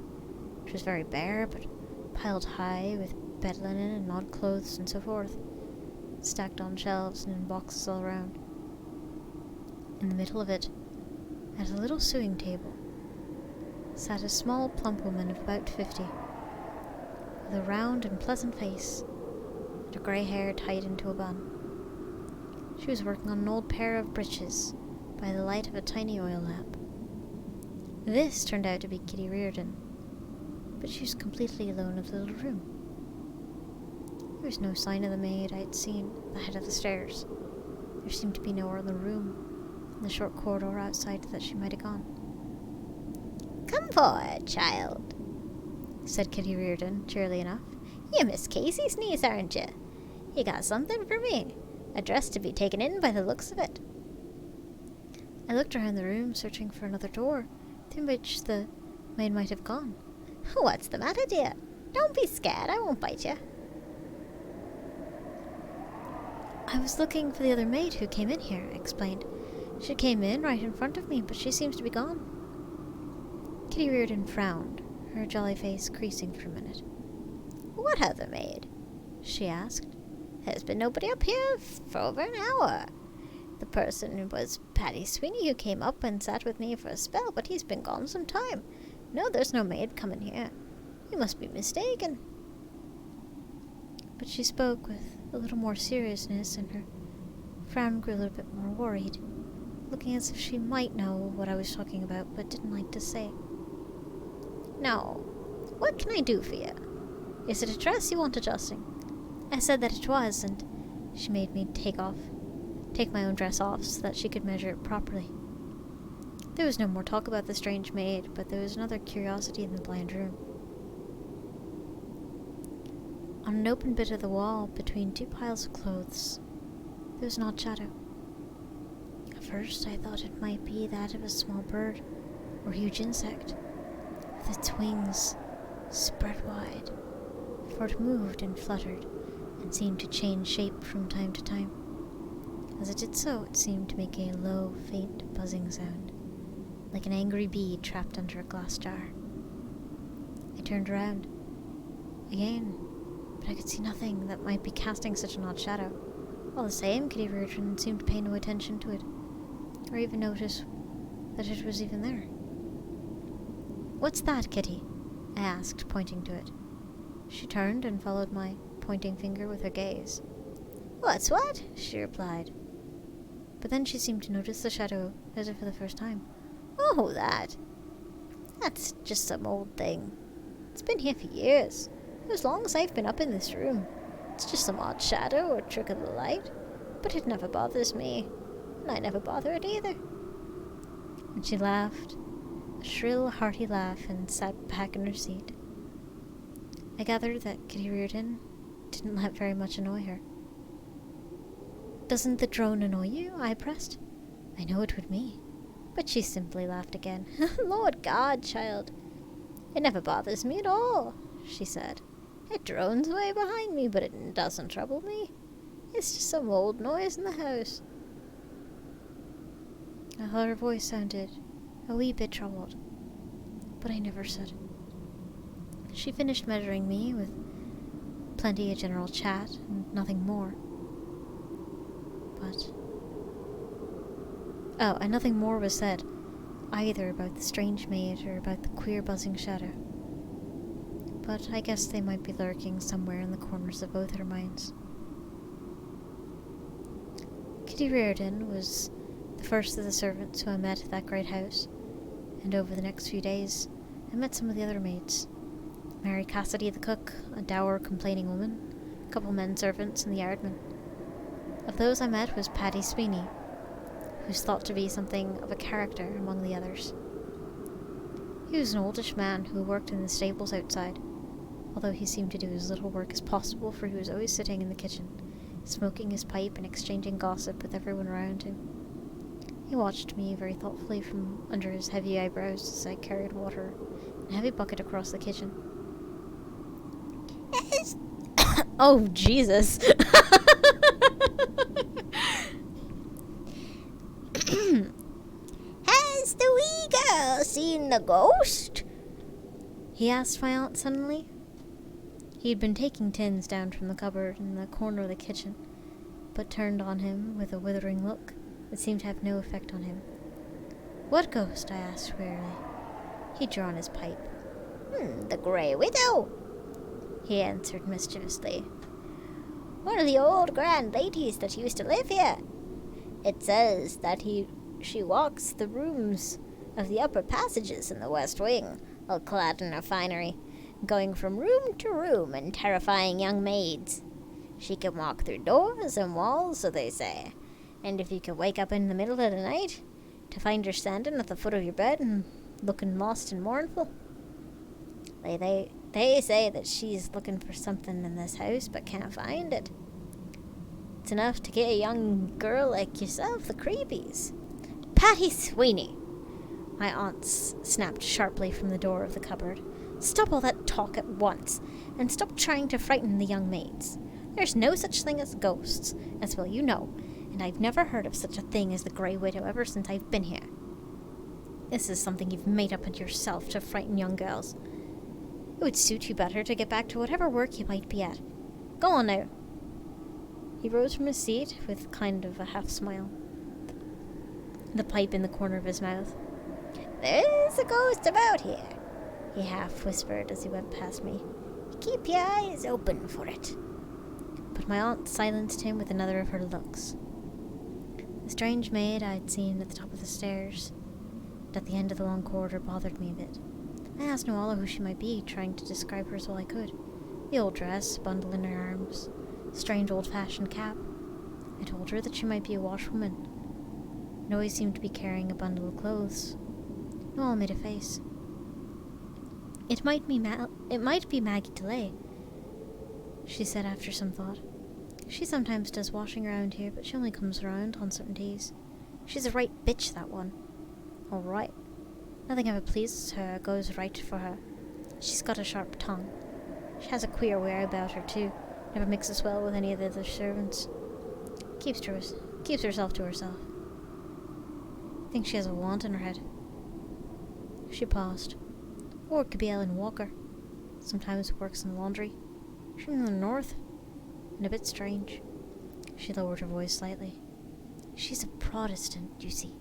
which was very bare, but piled high with bed linen and odd clothes and so forth, stacked on shelves and in boxes all around. In the middle of it, at a little sewing table, sat a small, plump woman of about 50, with a round and pleasant face, and her grey hair tied into a bun. She was working on an old pair of breeches by the light of a tiny oil lamp. This turned out to be Kitty Reardon, but she was completely alone in the little room. There was no sign of the maid I had seen at the head of the stairs. There seemed to be nowhere in the room, in the short corridor outside, that she might have gone. Come forward, child, said Kitty Reardon, cheerily enough. You're Miss Casey's niece, aren't you? You got something for me. A dress to be taken in by the looks of it. I looked around the room, searching for another door through which the maid might have gone. What's the matter, dear? Don't be scared, I won't bite you. I was looking for the other maid who came in here, I explained. She came in right in front of me, but she seems to be gone. Kitty Reardon frowned, her jolly face creasing for a minute. What other maid? She asked. There's been nobody up here for over an hour. The person was Patty Sweeney, who came up and sat with me for a spell, but he's been gone some time. No, there's no maid coming here. You must be mistaken. But she spoke with a little more seriousness, and her frown grew a little bit more worried, looking as if she might know what I was talking about, but didn't like to say. Now, what can I do for you? Is it a dress you want adjusting? I said that it was, and she made me take my own dress off so that she could measure it properly. There was no more talk about the strange maid, but there was another curiosity in the blind room. On an open bit of the wall, between two piles of clothes, there was an odd shadow. first, I thought it might be that of a small bird or huge insect, with its wings spread wide, for it moved and fluttered and seemed to change shape from time to time. As it did so, it seemed to make a low, faint buzzing sound, like an angry bee trapped under a glass jar. I turned around again, but I could see nothing that might be casting such an odd shadow. All the same, Kitty Reardon seemed to pay no attention to it, or even notice that it was even there. "What's that, Kitty?" I asked, pointing to it. She turned and followed my pointing finger with her gaze. What's what? She replied. But then she seemed to notice the shadow as if for the first time. Oh, that's just some old thing. It's been here for years, as long as I've been up in this room. It's just some odd shadow or trick of the light, but it never bothers me, and I never bother it either." And she laughed, a shrill, hearty laugh, and sat back in her seat. I gathered that Kitty Reardon didn't let very much annoy her. "Doesn't the drone annoy you?" I pressed. "I know it would me." But she simply laughed again. "Lord God, child, it never bothers me at all," she said. "It drones way behind me, but it doesn't trouble me. It's just some old noise in the house." I thought her voice sounded a wee bit troubled, but I never said. She finished measuring me with plenty of general chat and nothing more. And nothing more was said, either about the strange maid or about the queer buzzing shadow. But I guess they might be lurking somewhere in the corners of both our minds. Kitty Reardon was the first of the servants who I met at that great house, and over the next few days I met some of the other maids. Mary Cassidy the cook, a dour complaining woman, a couple men servants, and the yardman. Of those I met was Paddy Sweeney, who's thought to be something of a character among the others. He was an oldish man who worked in the stables outside, although he seemed to do as little work as possible, for he was always sitting in the kitchen, smoking his pipe and exchanging gossip with everyone around him. He watched me very thoughtfully from under his heavy eyebrows as I carried water in a heavy bucket across the kitchen. Oh, Jesus! "Has the wee girl seen the ghost?" he asked my aunt suddenly. He had been taking tins down from the cupboard in the corner of the kitchen, but turned on him with a withering look that seemed to have no effect on him. "What ghost?" I asked wearily. He'd drawn his pipe. "The Grey Widow," he answered mischievously. "One of the old grand ladies that used to live here. It says that she walks the rooms of the upper passages in the west wing, all clad in her finery, going from room to room and terrifying young maids. She can walk through doors and walls, so they say, and if you can wake up in the middle of the night to find her standing at the foot of your bed and looking lost and mournful. They say that she's looking for something in this house but can't find it. It's enough to get a young girl like yourself the creepies." "Paddy Sweeney!" my aunt snapped sharply from the door of the cupboard. "Stop all that talk at once, and stop trying to frighten the young maids. There's no such thing as ghosts, as well you know, and I've never heard of such a thing as the Grey Widow ever since I've been here. This is something you've made up yourself to frighten young girls. It would suit you better to get back to whatever work you might be at. Go on now." He rose from his seat with kind of a half-smile, the pipe in the corner of his mouth. "There's a ghost about here," he half-whispered as he went past me. "Keep your eyes open for it." But my aunt silenced him with another of her looks. The strange maid I'd seen at the top of the stairs and at the end of the long corridor bothered me a bit. I asked Noala who she might be, trying to describe her as well I could. The old dress, bundle in her arms, strange old-fashioned cap. I told her that she might be a washwoman. And always seemed to be carrying a bundle of clothes. Noala made a face. It might be Maggie DeLay, she said after some thought. She sometimes does washing around here, but she only comes around on certain days. She's a right bitch, that one. All right. Nothing ever pleases her or goes right for her. She's got a sharp tongue. She has a queer way about her, too. Never mixes well with any of the other servants. Keeps herself to herself. Thinks she has a wand in her head. She paused. Or it could be Ellen Walker. Sometimes works in the laundry. She's from the north. And a bit strange. She lowered her voice slightly. She's a Protestant, you see.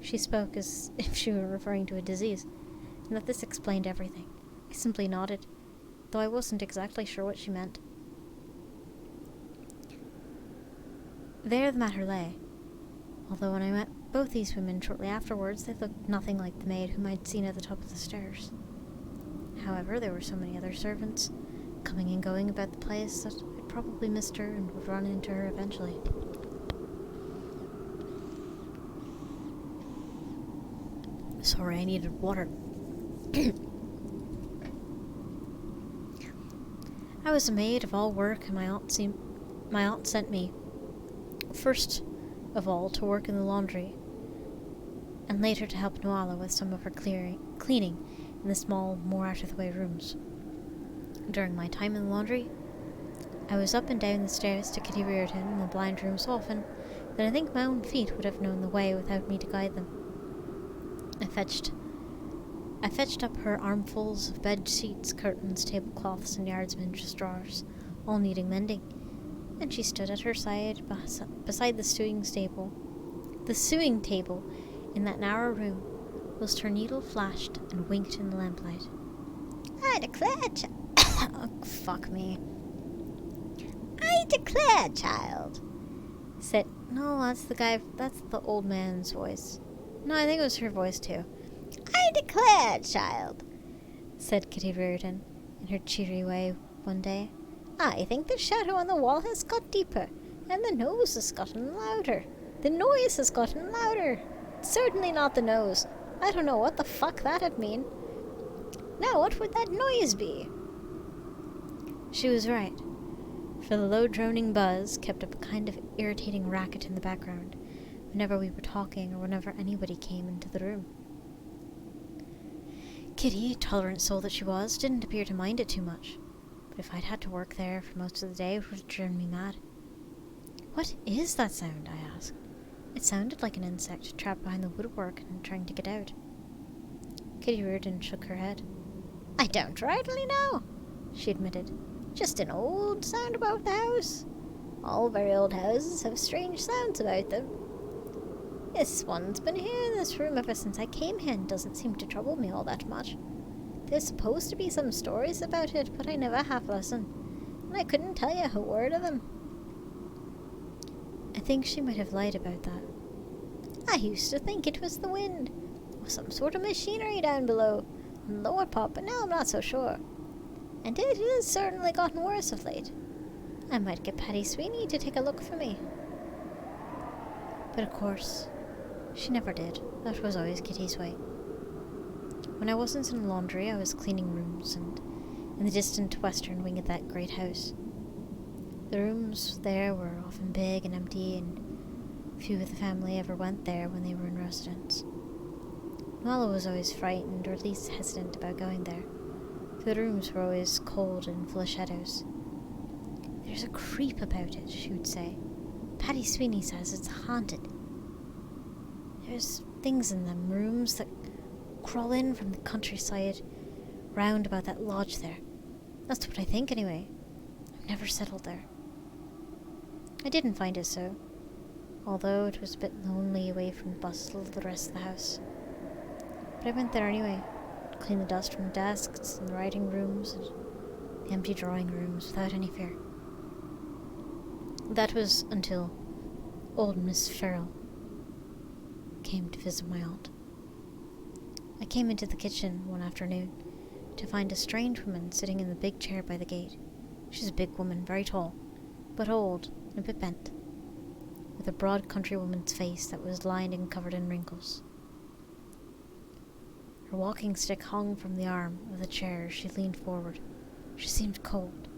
She spoke as if she were referring to a disease, and that this explained everything. I simply nodded, though I wasn't exactly sure what she meant. There the matter lay, although when I met both these women shortly afterwards, they looked nothing like the maid whom I'd seen at the top of the stairs. However, there were so many other servants, coming and going about the place, that I'd probably missed her and would run into her eventually. Sorry, I needed water. I was a maid of all work, and my aunt sent me, first of all, to work in the laundry, and later to help Noala with some of her cleaning in the small, more out-of-the-way rooms. During my time in the laundry, I was up and down the stairs to Kitty Reardon in the blind room so often that I think my own feet would have known the way without me to guide them. I fetched up her armfuls of bed sheets, curtains, tablecloths, and yardsman's drawers, all needing mending, and she stood at her side beside the sewing table in that narrow room, whilst her needle flashed and winked in the lamplight. I declare, Oh, fuck me. I declare, child. Said, no, that's the old man's voice. No, I think it was her voice too. I declare, child, said Kitty Reardon in her cheery way one day. I think the shadow on the wall has got deeper, and the nose has gotten louder. The noise has gotten louder. Certainly not the nose. I don't know what the fuck that'd mean. Now, what would that noise be? She was right, for the low droning buzz kept up a kind of irritating racket in the background whenever we were talking or whenever anybody came into the room. Kitty, tolerant soul that she was, didn't appear to mind it too much, but if I'd had to work there for most of the day, it would have driven me mad. What is that sound? I asked. It sounded like an insect trapped behind the woodwork and trying to get out. Kitty Reardon shook her head. I don't rightly know, she admitted. Just an old sound about the house. All very old houses have strange sounds about them. This one's been here in this room ever since I came here and doesn't seem to trouble me all that much. There's supposed to be some stories about it, but I never have listened, and I couldn't tell you a word of them. I think she might have lied about that. I used to think it was the wind, or some sort of machinery down below, on the lower part, but now I'm not so sure. And it has certainly gotten worse of late. I might get Patty Sweeney to take a look for me. But of course, she never did. That was always Kitty's way. When I wasn't in the laundry, I was cleaning rooms, and in the distant western wing of that great house. The rooms there were often big and empty, and few of the family ever went there when they were in residence. Nala was always frightened, or at least hesitant about going there, for the rooms were always cold and full of shadows. There's a creep about it, she would say. Patty Sweeney says it's haunted. There's things in them rooms that crawl in from the countryside round about that lodge there. That's what I think, anyway. I've never settled there. I didn't find it so, although it was a bit lonely away from the bustle of the rest of the house. But I went there anyway, to clean the dust from the desks and the writing rooms and the empty drawing rooms without any fear. That was until old Miss Farrell came to visit my aunt. I came into the kitchen one afternoon to find a strange woman sitting in the big chair by the gate. She's a big woman, very tall, but old and a bit bent, with a broad countrywoman's face that was lined and covered in wrinkles. Her walking stick hung from the arm of the chair as she leaned forward. She seemed cold,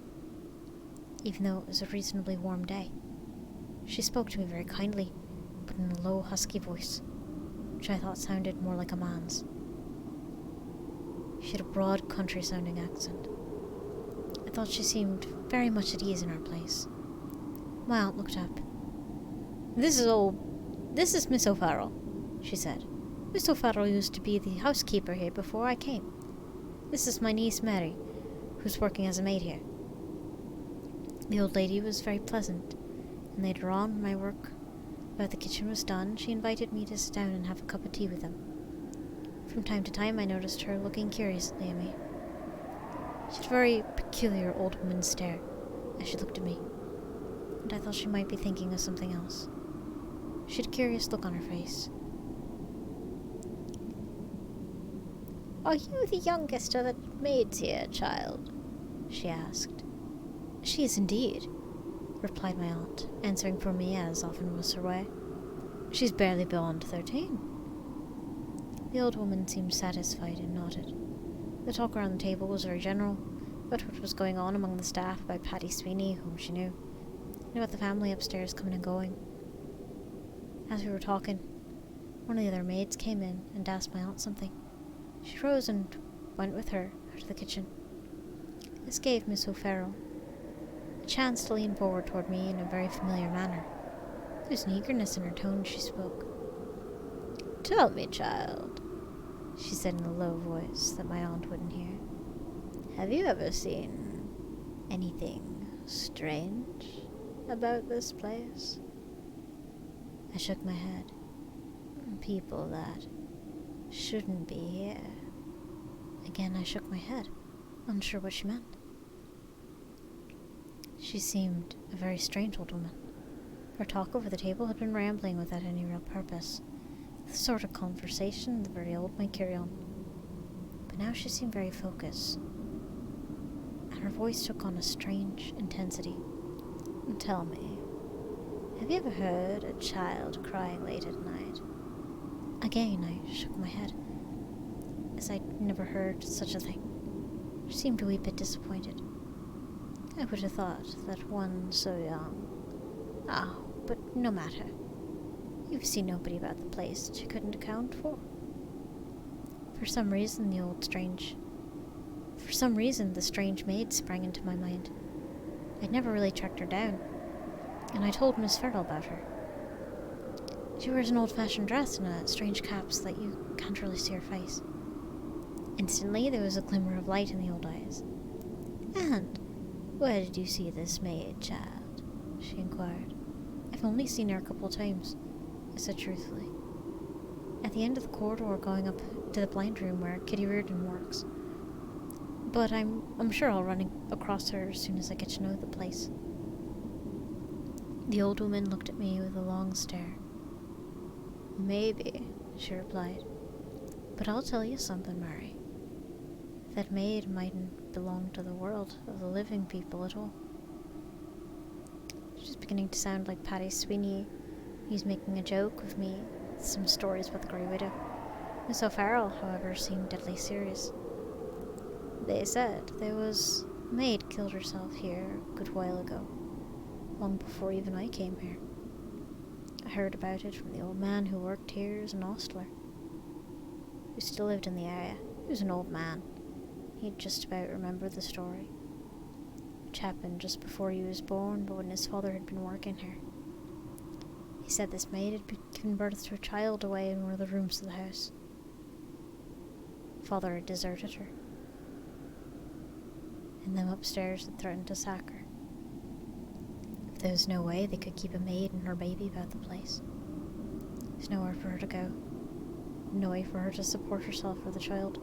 even though it was a reasonably warm day. She spoke to me very kindly, but in a low, husky voice, which I thought sounded more like a man's. She had a broad, country-sounding accent. I thought she seemed very much at ease in her place. My aunt looked up. This is Miss O'Farrell," she said. "Miss O'Farrell used to be the housekeeper here before I came. This is my niece Mary, who's working as a maid here." The old lady was very pleasant, and later on, when my work about the kitchen was done, she invited me to sit down and have a cup of tea with them. From time to time, I noticed her looking curiously at me. She had a very peculiar old woman's stare as she looked at me, and I thought she might be thinking of something else. She had a curious look on her face. "Are you the youngest of the maids here, child?" she asked. "She is indeed," replied my aunt, answering for me as often was her way. "She's barely beyond 13. The old woman seemed satisfied and nodded. The talk around the table was very general, about what was going on among the staff, about Patty Sweeney, whom she knew, and about the family upstairs coming and going. As we were talking, one of the other maids came in and asked my aunt something. She rose and went with her out of the kitchen. This gave Miss O'Farrell a chance to lean forward toward me in a very familiar manner. There was an eagerness in her tone as she spoke. "Tell me, child," she said in a low voice that my aunt wouldn't hear. "Have you ever seen anything strange about this place?" I shook my head. "People that shouldn't be here." Again I shook my head, unsure what she meant. She seemed a very strange old woman. Her talk over the table had been rambling without any real purpose, the sort of conversation the very old might carry on. But now she seemed very focused, and her voice took on a strange intensity. "Tell me, have you ever heard a child crying late at night?" Again I shook my head, as I'd never heard such a thing. She seemed a wee bit disappointed. I would have thought that one so young... but no matter. You've seen nobody about the place that you couldn't account for. For some reason, the strange maid sprang into my mind. I'd never really tracked her down, and I told Miss Farrell about her. She wears an old-fashioned dress and a strange cap so that you can't really see her face. Instantly, there was a glimmer of light in the old eyes. "And where did you see this maid, child?" she inquired. "I've only seen her a couple of times," I said truthfully. "At the end of the corridor going up to the blind room where Kitty Reardon works. But I'm sure I'll run across her as soon as I get to know the place." The old woman looked at me with a long stare. "Maybe," she replied. "But I'll tell you something, Mary. That maid mightn't belong to the world of the living people at all." She's beginning to sound like Patty Sweeney. He's making a joke of me with some stories about the Grey Widow. Miss O'Farrell, however, seemed deadly serious. "They said there was a maid killed herself here a good while ago, long before even I came here. I heard about it from the old man who worked here as an ostler, who still lived in the area. He was an old man. He'd just about remembered the story, which happened just before he was born, but when his father had been working here. He said this maid had given birth to a child away in one of the rooms of the house. Father had deserted her, and them upstairs had threatened to sack her. There was no way they could keep a maid and her baby about the place. There's nowhere for her to go, no way for her to support herself or the child.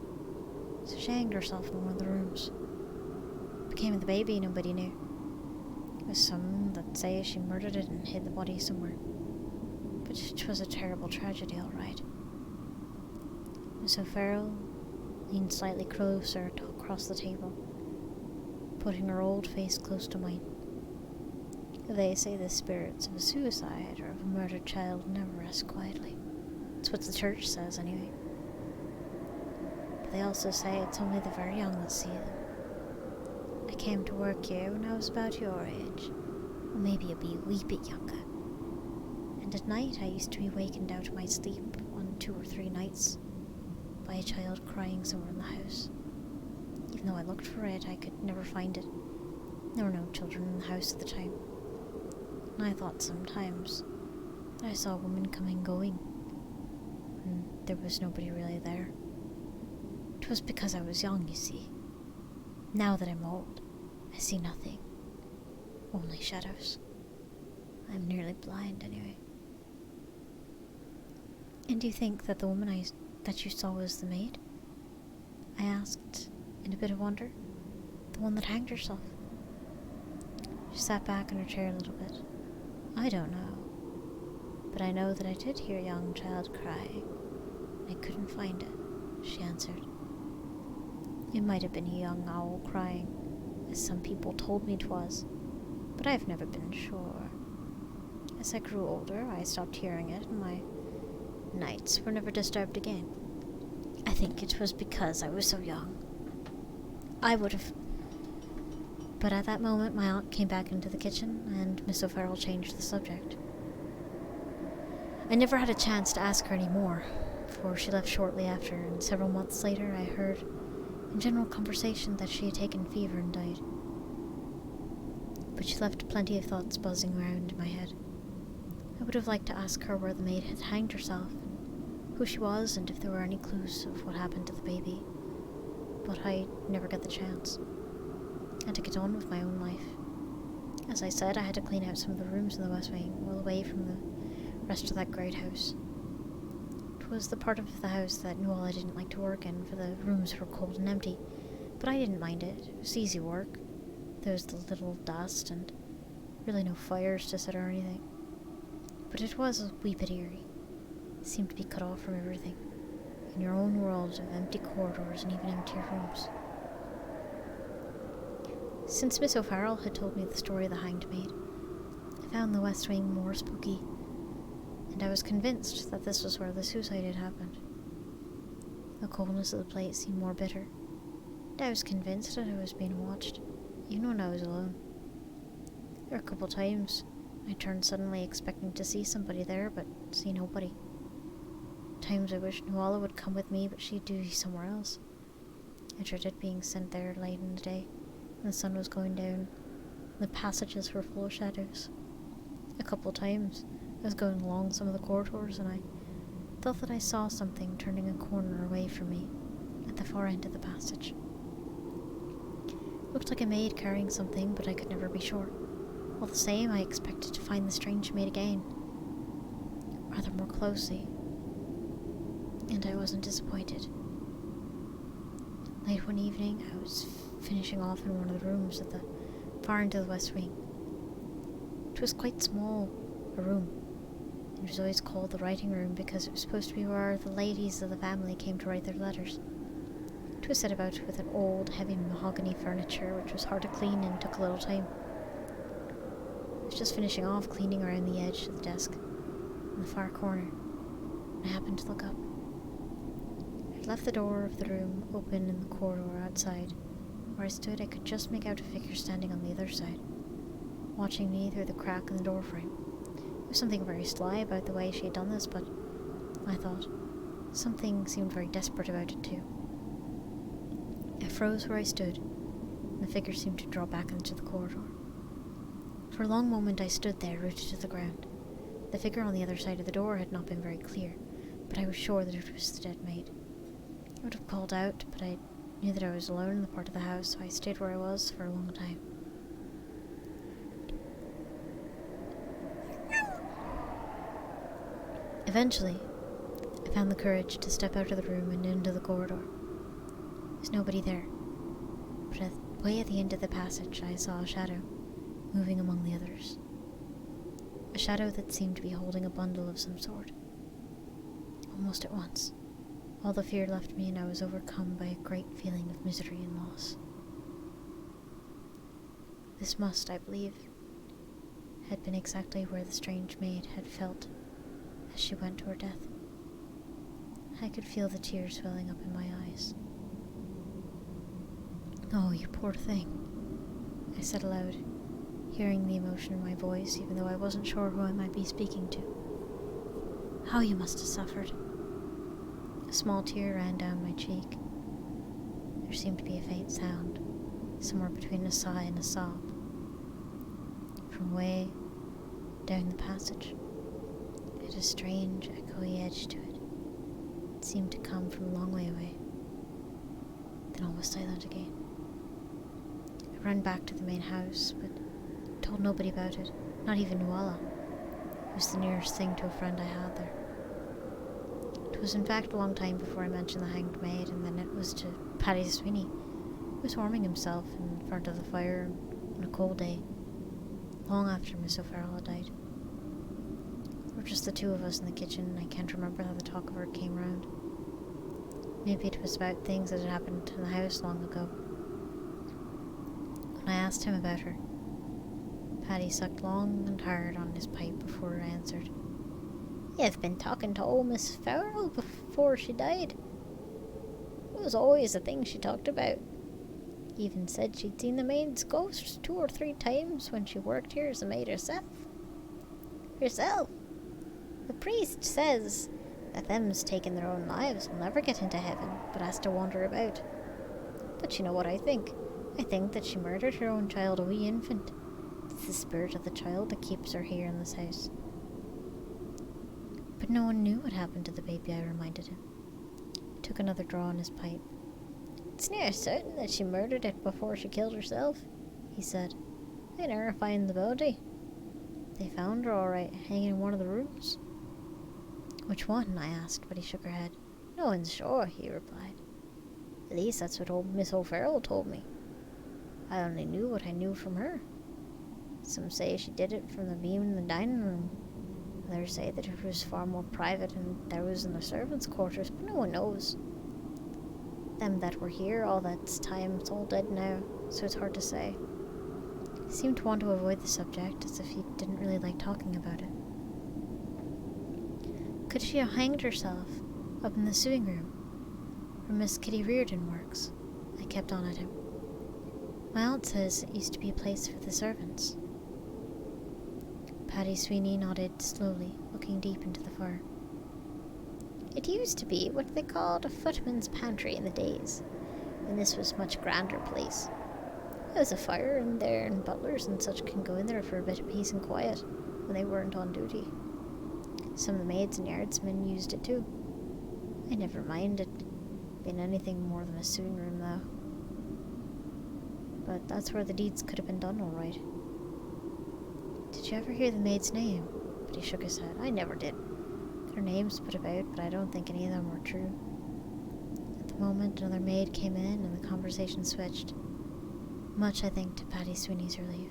So she hanged herself in one of the rooms. What became of the baby, nobody knew. There was some that say she murdered it and hid the body somewhere. But it was a terrible tragedy, all right." Miss O'Farrell leaned slightly closer across the table, putting her old face close to mine. "They say the spirits of a suicide or of a murdered child never rest quietly. That's what the church says, anyway. But they also say it's only the very young that see them. I came to work here when I was about your age, or maybe a wee bit younger, and And at night I used to be wakened out of my sleep on 2 or 3 nights by a child crying somewhere in the house. Even though I looked for it, I could never find it. There were no children in the house at the time. And I thought sometimes that I saw a woman coming and going, and there was nobody really there. It was because I was young, you see. Now that I'm old, I see nothing. Only shadows. I'm nearly blind, anyway. And do you think that the woman that you saw was the maid? I asked, in a bit of wonder. The one that hanged herself. She sat back in her chair a little bit. I don't know. But I know that I did hear a young child cry. I couldn't find it, she answered. It might have been a young owl crying, as some people told me 'twas, but I've never been sure. As I grew older, I stopped hearing it, and my nights were never disturbed again. I think it was because I was so young. I would have... But at that moment, my aunt came back into the kitchen, and Miss O'Farrell changed the subject. I never had a chance to ask her any more, for she left shortly after, and several months later I heard in general conversation that she had taken fever and died. But she left plenty of thoughts buzzing around in my head. I would have liked to ask her where the maid had hanged herself, who she was, and if there were any clues of what happened to the baby. But I never got the chance. I had to get on with my own life. As I said, I had to clean out some of the rooms in the West Wing, well away from the rest of that great house. It was the part of the house that Noella didn't like to work in, for the rooms were cold and empty. But I didn't mind it. It was easy work. There was the little dust, and really no fires to set or anything. But it was a wee bit eerie. It seemed to be cut off from everything, in your own world of empty corridors and even emptier rooms. Since Miss O'Farrell had told me the story of the hanged maid, I found the West Wing more spooky, and I was convinced that this was where the suicide had happened. The coldness of the place seemed more bitter, and I was convinced that I was being watched, even when I was alone. There were a couple times I turned suddenly expecting to see somebody there, but see nobody. Times I wished Noella would come with me, but she'd do somewhere else. I dreaded being sent there late in the day, and the sun was going down, and the passages were full of shadows. A couple times I was going along some of the corridors, and I thought that I saw something turning a corner away from me at the far end of the passage. It looked like a maid carrying something, but I could never be sure. All the same, I expected to find the strange maid again, rather more closely, and I wasn't disappointed. Late one evening, I was finishing off in one of the rooms at the far end of the West Wing. It was quite small, a room. It was always called the writing room because it was supposed to be where the ladies of the family came to write their letters. It was set about with an old, heavy mahogany furniture which was hard to clean and took a little time. I was just finishing off cleaning around the edge of the desk in the far corner, and I happened to look up. I'd left the door of the room open in the corridor outside. Where I stood, I could just make out a figure standing on the other side, watching me through the crack in the doorframe. There was something very sly about the way she had done this, but I thought something seemed very desperate about it too. I froze where I stood, and the figure seemed to draw back into the corridor. For a long moment I stood there, rooted to the ground. The figure on the other side of the door had not been very clear, but I was sure that it was the dead maid. I would have called out, but I knew that I was alone in the part of the house, so I stayed where I was for a long time. Eventually, I found the courage to step out of the room and into the corridor. There was nobody there, but way at the end of the passage I saw a shadow moving among the others. A shadow that seemed to be holding a bundle of some sort. Almost at once, all the fear left me, and I was overcome by a great feeling of misery and loss. This must, I believe, had been exactly where the strange maid had felt as she went to her death. I could feel the tears welling up in my eyes. "Oh, you poor thing," I said aloud, hearing the emotion in my voice, even though I wasn't sure who I might be speaking to. How you must have suffered. A small tear ran down my cheek. There seemed to be a faint sound, somewhere between a sigh and a sob, from way down the passage. It had a strange, echoey edge to it. It seemed to come from a long way away. Then all was silent again. I ran back to the main house, but told nobody about it, not even Nuala. It was the nearest thing to a friend I had there. It was in fact a long time before I mentioned the hanged maid, and then it was to Paddy Sweeney. He was warming himself in front of the fire on a cold day, long after Miss O'Farrell had died. There were just the two of us in the kitchen, and I can't remember how the talk of her came round. Maybe it was about things that had happened in the house long ago. When I asked him about her, Paddy sucked long and hard on his pipe before he answered. You've been talking to old Miss Farrell before she died. It was always the thing she talked about. Even said she'd seen the maid's ghost 2 or 3 times when she worked here as a maid herself. The priest says that them's taken their own lives will never get into heaven, but has to wander about. But you know what I think? I think that she murdered her own child, a wee infant. It's the spirit of the child that keeps her here in this house. But no one knew what happened to the baby, I reminded him. He took another draw on his pipe. It's near certain that she murdered it before she killed herself, he said. They never find the body. They found her all right, hanging in one of the rooms. Which one? I asked, but he shook her head. No one's sure, he replied. At least that's what old Miss O'Farrell told me. I only knew what I knew from her. Some say she did it from the beam in the dining room. Others say that it was far more private and there was in the servants' quarters, but no one knows. Them that were here all that time, it's all dead now, so it's hard to say. He seemed to want to avoid the subject, as if he didn't really like talking about it. Could she have hanged herself up in the sewing room, where Miss Kitty Reardon works? I kept on at him. My aunt says it used to be a place for the servants. Paddy Sweeney nodded slowly, looking deep into the fire. It used to be what they called a footman's pantry in the days, when this was a much grander place. There's a fire in there, and butlers and such can go in there for a bit of peace and quiet when they weren't on duty. Some of the maids and yardsmen used it too. I never minded being anything more than a sewing room, though. But that's where the deeds could have been done, all right. Did you ever hear the maid's name? But he shook his head. I never did. There are names put about, but I don't think any of them were true. At the moment, another maid came in, and the conversation switched. Much, I think, to Paddy Sweeney's relief.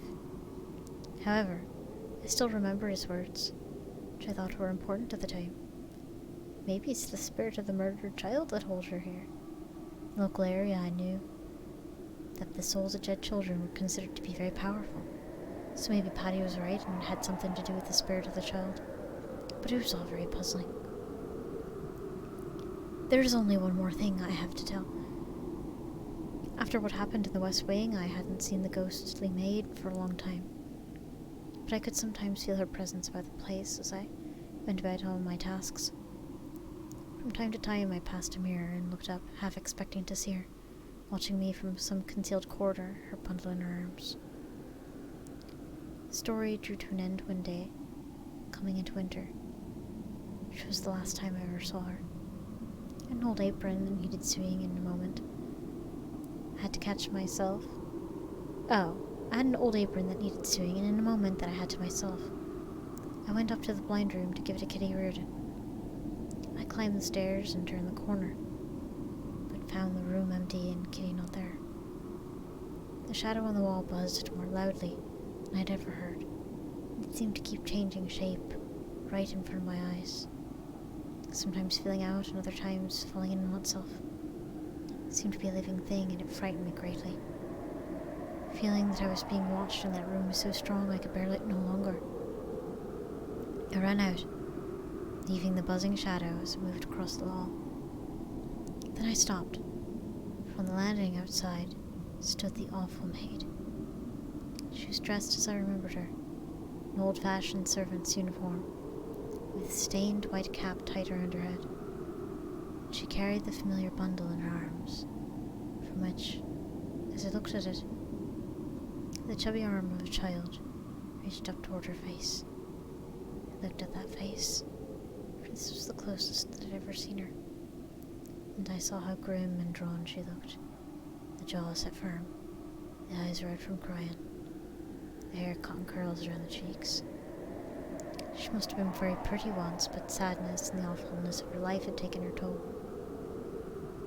However, I still remember his words, which I thought were important at the time. Maybe it's the spirit of the murdered child that holds her here. In the local area, I knew that the souls of dead children were considered to be very powerful. So maybe Paddy was right and it had something to do with the spirit of the child. But it was all very puzzling. There's only one more thing I have to tell. After what happened in the West Wing, I hadn't seen the ghostly maid for a long time. But I could sometimes feel her presence about the place as I went about all my tasks. From time to time I passed a mirror and looked up, half expecting to see her, watching me from some concealed corner, her bundle in her arms. The story drew to an end one day, coming into winter, which was the last time I ever saw her. An old apron that needed sewing in a moment. I had to catch myself. I had an old apron that needed sewing, and in a moment that I had to myself, I went up to the blind room to give it to Kitty Reardon. I climbed the stairs and turned the corner, but found the room empty and Kitty not there. The shadow on the wall buzzed more loudly than I'd ever heard. It seemed to keep changing shape right in front of my eyes, sometimes filling out and other times falling in on itself. It seemed to be a living thing, and it frightened me greatly. The feeling that I was being watched in that room was so strong I could bear it no longer. I ran out, leaving the buzzing shadow as it moved across the hall. Then I stopped. On the landing outside stood the awful maid. She was dressed as I remembered her, an old-fashioned servant's uniform, with a stained white cap tied around her head. She carried the familiar bundle in her arms, from which, as I looked at it, the chubby arm of a child reached up toward her face. I looked at that face, for this was the closest that I'd ever seen her, and I saw how grim and drawn she looked. The jaw set firm, the eyes red from crying, the hair caught in curls around the cheeks. She must have been very pretty once, but sadness and the awfulness of her life had taken her toll.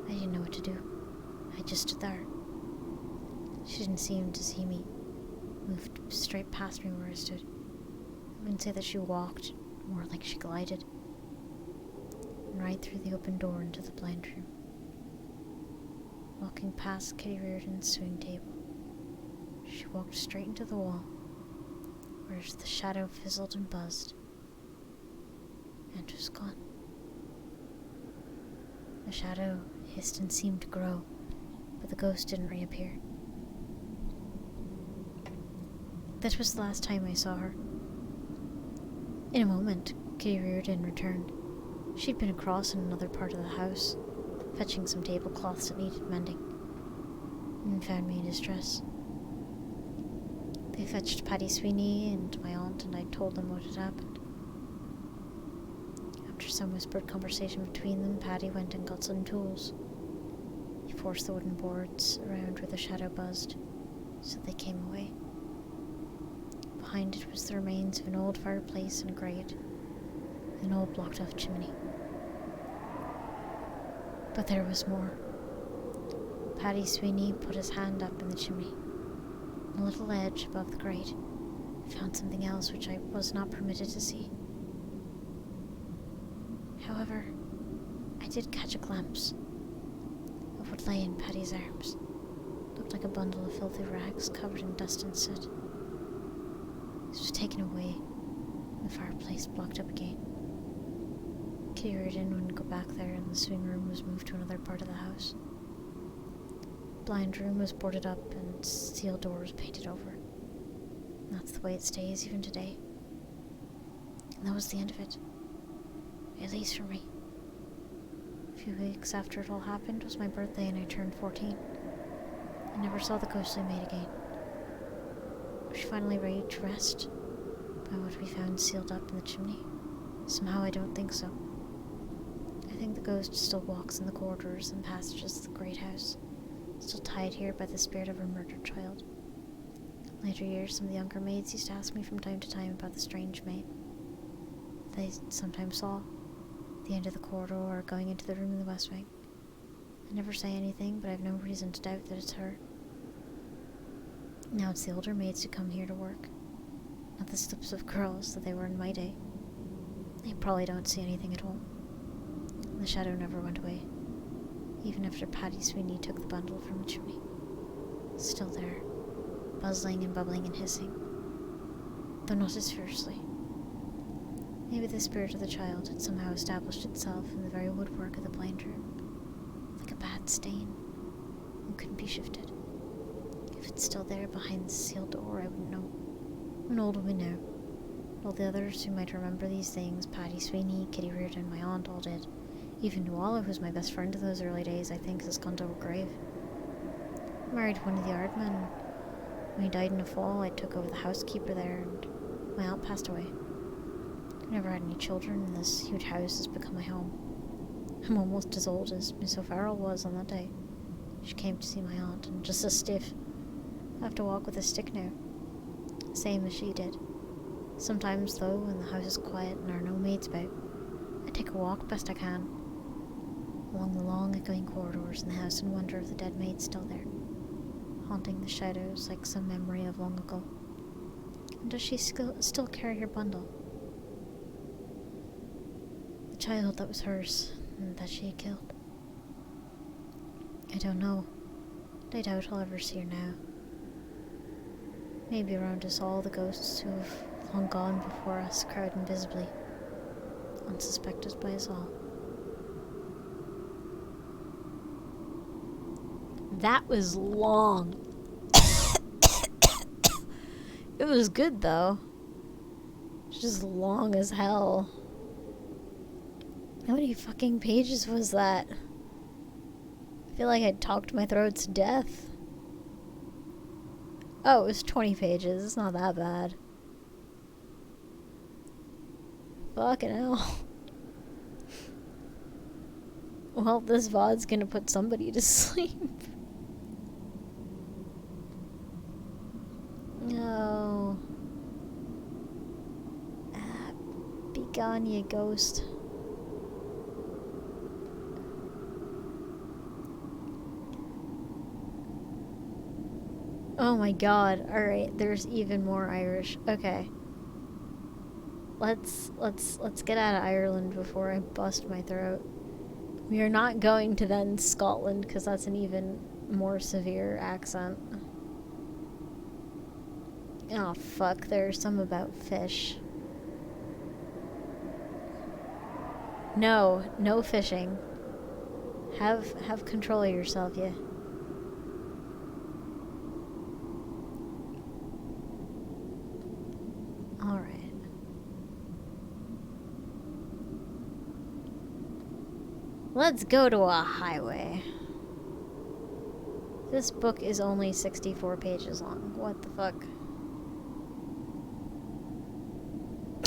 I didn't know what to do. I just stood there. She didn't seem to see me, moved straight past me where I stood. I wouldn't say that she walked, more like she glided, and right through the open door into the blind room. Walking past Kitty Reardon's swing table, she walked straight into the wall, where the shadow fizzled and buzzed, and was gone. The shadow hissed and seemed to grow, but the ghost didn't reappear. That was the last time I saw her. In a moment, Kitty Reardon returned. She'd been across in another part of the house, fetching some tablecloths that needed mending, and found me in distress. They fetched Paddy Sweeney and my aunt, and I told them what had happened. After some whispered conversation between them, Paddy went and got some tools. He forced the wooden boards around where the shadow buzzed, so they came away. Behind it was the remains of an old fireplace and a grate, and an old blocked-off chimney. But there was more. Paddy Sweeney put his hand up in the chimney. On a little ledge above the grate, I found something else which I was not permitted to see. However, I did catch a glimpse of what lay in Paddy's arms. It looked like a bundle of filthy rags covered in dust and soot. This was taken away, and the fireplace blocked up again. Kitty Reardon wouldn't go back there, and the swing room was moved to another part of the house. The blind room was boarded up, and steel doors painted over. And that's the way it stays even today. And that was the end of it. At least for me. A few weeks after it all happened was my birthday, and I turned 14. I never saw the ghostly maid again. Was she finally ready to rest by what we found sealed up in the chimney? Somehow I don't think so. I think the ghost still walks in the corridors and passages of the great house, still tied here by the spirit of her murdered child. In later years, some of the younger maids used to ask me from time to time about the strange maid they sometimes saw at the end of the corridor or going into the room in the west wing. I never say anything, but I've no reason to doubt that it's her. Now it's the older maids who come here to work, not the slips of girls that they were in my day. They probably don't see anything at all. The shadow never went away, even after Paddy Sweeney took the bundle from the chimney. Still there, buzzing and bubbling and hissing, though not as fiercely. Maybe the spirit of the child had somehow established itself in the very woodwork of the blind room, like a bad stain, and couldn't be shifted. If it's still there behind the sealed door, I wouldn't know. I'm an old woman now. All the others who might remember these things, Paddy Sweeney, Kitty Reardon, my aunt, all did. Even Nuala, who's my best friend in those early days, I think, has gone to her grave. I married one of the yardmen. When he died in a fall, I took over the housekeeper there, and my aunt passed away. I've never had any children, and this huge house has become my home. I'm almost as old as Miss O'Farrell was on that day. She came to see my aunt, and just as stiff. I have to walk with a stick now, same as she did. Sometimes, though, when the house is quiet and there are no maids about, I take a walk best I can, along the long echoing corridors in the house and wonder if the dead maid's still there, haunting the shadows like some memory of long ago. And does she still carry her bundle? The child that was hers, and that she had killed. I don't know, but I doubt I'll ever see her now. Maybe around us all the ghosts who have long gone before us crowd invisibly, unsuspected by us all. That was long. It was good though. Just long as hell. How many fucking pages was that? I feel like I talked my throat to death. Oh, it was 20 pages. It's not that bad. Fucking hell. Well, this VOD's gonna put somebody to sleep. No. Be gone, you ghost. Oh my god. Alright, there's even more Irish. Okay. Let's get out of Ireland before I bust my throat. We are not going to then Scotland because that's an even more severe accent. Oh fuck, there's some about fish. No, no fishing. Have control of yourself, yeah. Alright. Let's go to a highway. This book is only 64 pages long. What the fuck?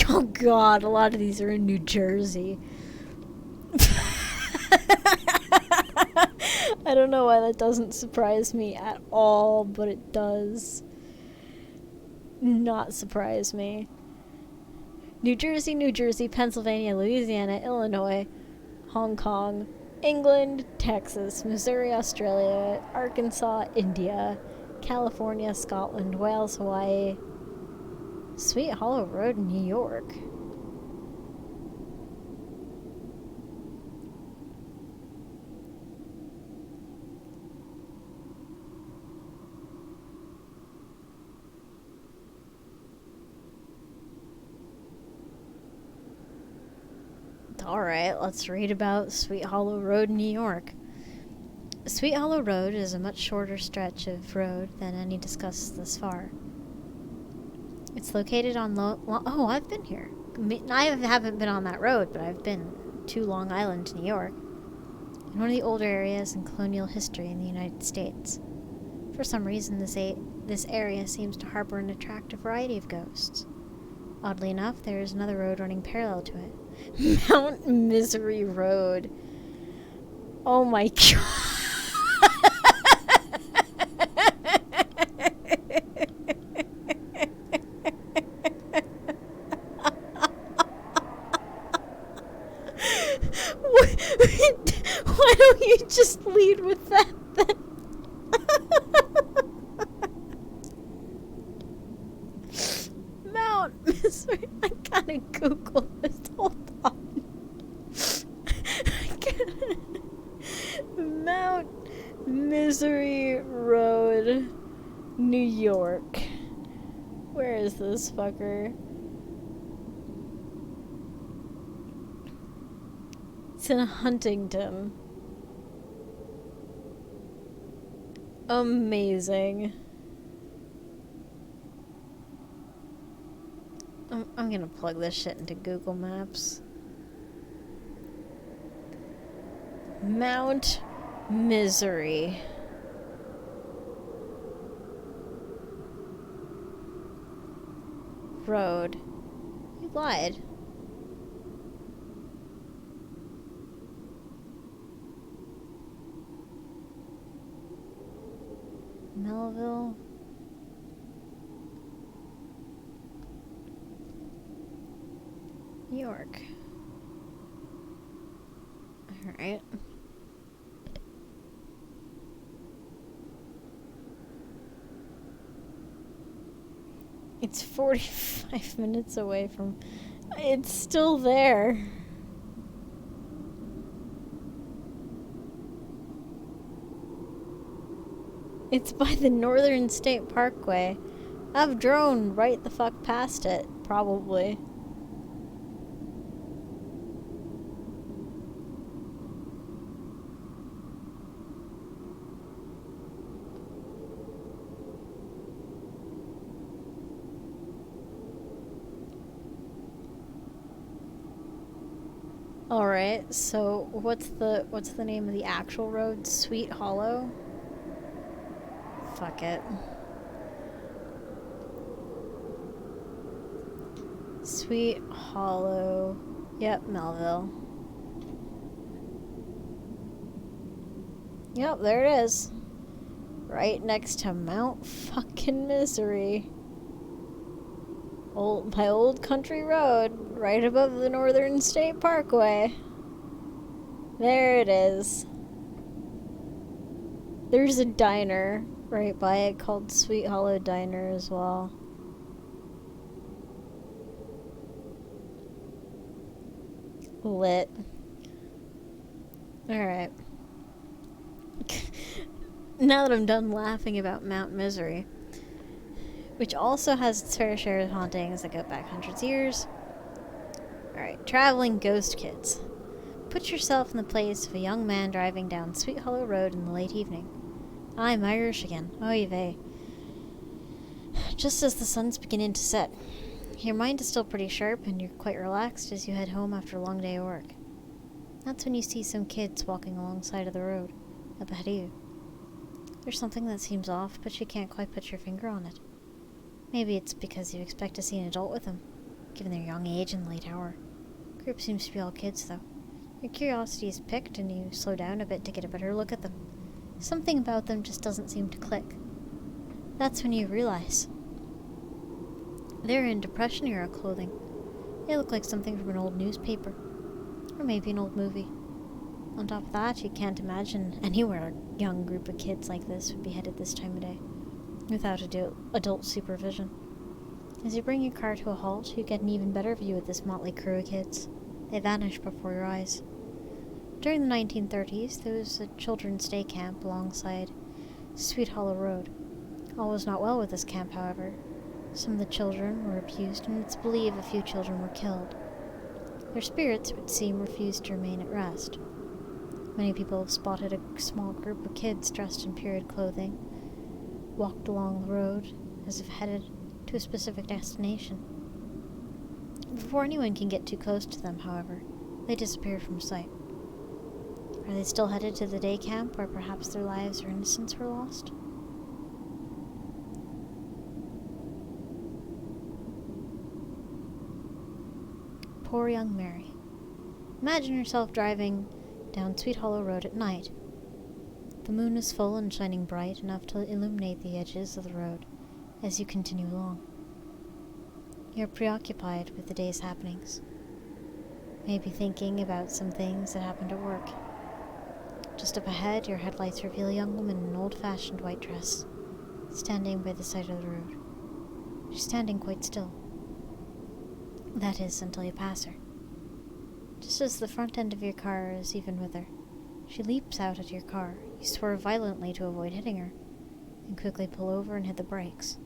Oh god, a lot of these are in New Jersey. I don't know why that doesn't surprise me at all, but it does not surprise me. New Jersey, Pennsylvania, Louisiana, Illinois, Hong Kong, England, Texas, Missouri, Australia, Arkansas, India, California, Scotland, Wales, Hawaii, Sweet Hollow Road, New York. Alright, let's read about Sweet Hollow Road, New York. Sweet Hollow Road is a much shorter stretch of road than any discussed thus far. It's located on oh, I've been here. I haven't been on that road, but I've been to Long Island, New York, in one of the older areas in colonial history in the United States. For some reason, this area seems to harbor and attract a variety of ghosts. Oddly enough, there is another road running parallel to it. Mount Misery Road. Oh my god. Why don't you just lead with that then? Mount Misery. I gotta Google this. Hold on. Mount Misery Road, New York. Where is this fucker? It's in Huntington. Amazing. I'm gonna plug this shit into Google Maps. Mount Misery. Road. You lied. Melville. New York. Alright. It's 45 minutes away from... It's still there. It's by the Northern State Parkway. I've drone right the fuck past it, probably. Alright, so what's the name of the actual road? Sweet Hollow? Fuck it. Sweet Hollow. Yep, Melville. Yep, there it is. Right next to Mount fucking Misery. My old country road, right above the Northern State Parkway. There it is. There's a diner right by it called Sweet Hollow Diner as well. Lit. Alright. Now that I'm done laughing about Mount Misery, which also has its fair share of hauntings that go back hundreds of years. Alright, traveling ghost kids. Put yourself in the place of a young man driving down Sweet Hollow Road in the late evening. I'm Irish again. Oy vey. Just as the sun's beginning to set. Your mind is still pretty sharp and you're quite relaxed as you head home after a long day of work. That's when you see some kids walking alongside of the road, up ahead of you. There's something that seems off, but you can't quite put your finger on it. Maybe it's because you expect to see an adult with them, given their young age and late hour. Group seems to be all kids, though. Your curiosity is piqued and you slow down a bit to get a better look at them. Something about them just doesn't seem to click. That's when you realize they're in Depression-era clothing. They look like something from an old newspaper, or maybe an old movie. On top of that, you can't imagine anywhere a young group of kids like this would be headed this time of day, without adult supervision. As you bring your car to a halt, you get an even better view of this motley crew of kids. They vanish before your eyes. During the 1930s, there was a children's day camp alongside Sweet Hollow Road. All was not well with this camp, however. Some of the children were abused, and it's believed a few children were killed. Their spirits, it would seem, refused to remain at rest. Many people have spotted a small group of kids dressed in period clothing, walked along the road as if headed to a specific destination. Before anyone can get too close to them, however, they disappear from sight. Are they still headed to the day camp, or perhaps their lives or innocence were lost? Poor young Mary. Imagine yourself driving down Sweet Hollow Road at night. The moon is full and shining bright enough to illuminate the edges of the road as you continue along. You're preoccupied with the day's happenings, maybe thinking about some things that happened at work. Just up ahead, your headlights reveal a young woman in an old-fashioned white dress, standing by the side of the road. She's standing quite still. That is, until you pass her. Just as the front end of your car is even with her, she leaps out at your car. You swerve violently to avoid hitting her, and quickly pull over and hit the brakes.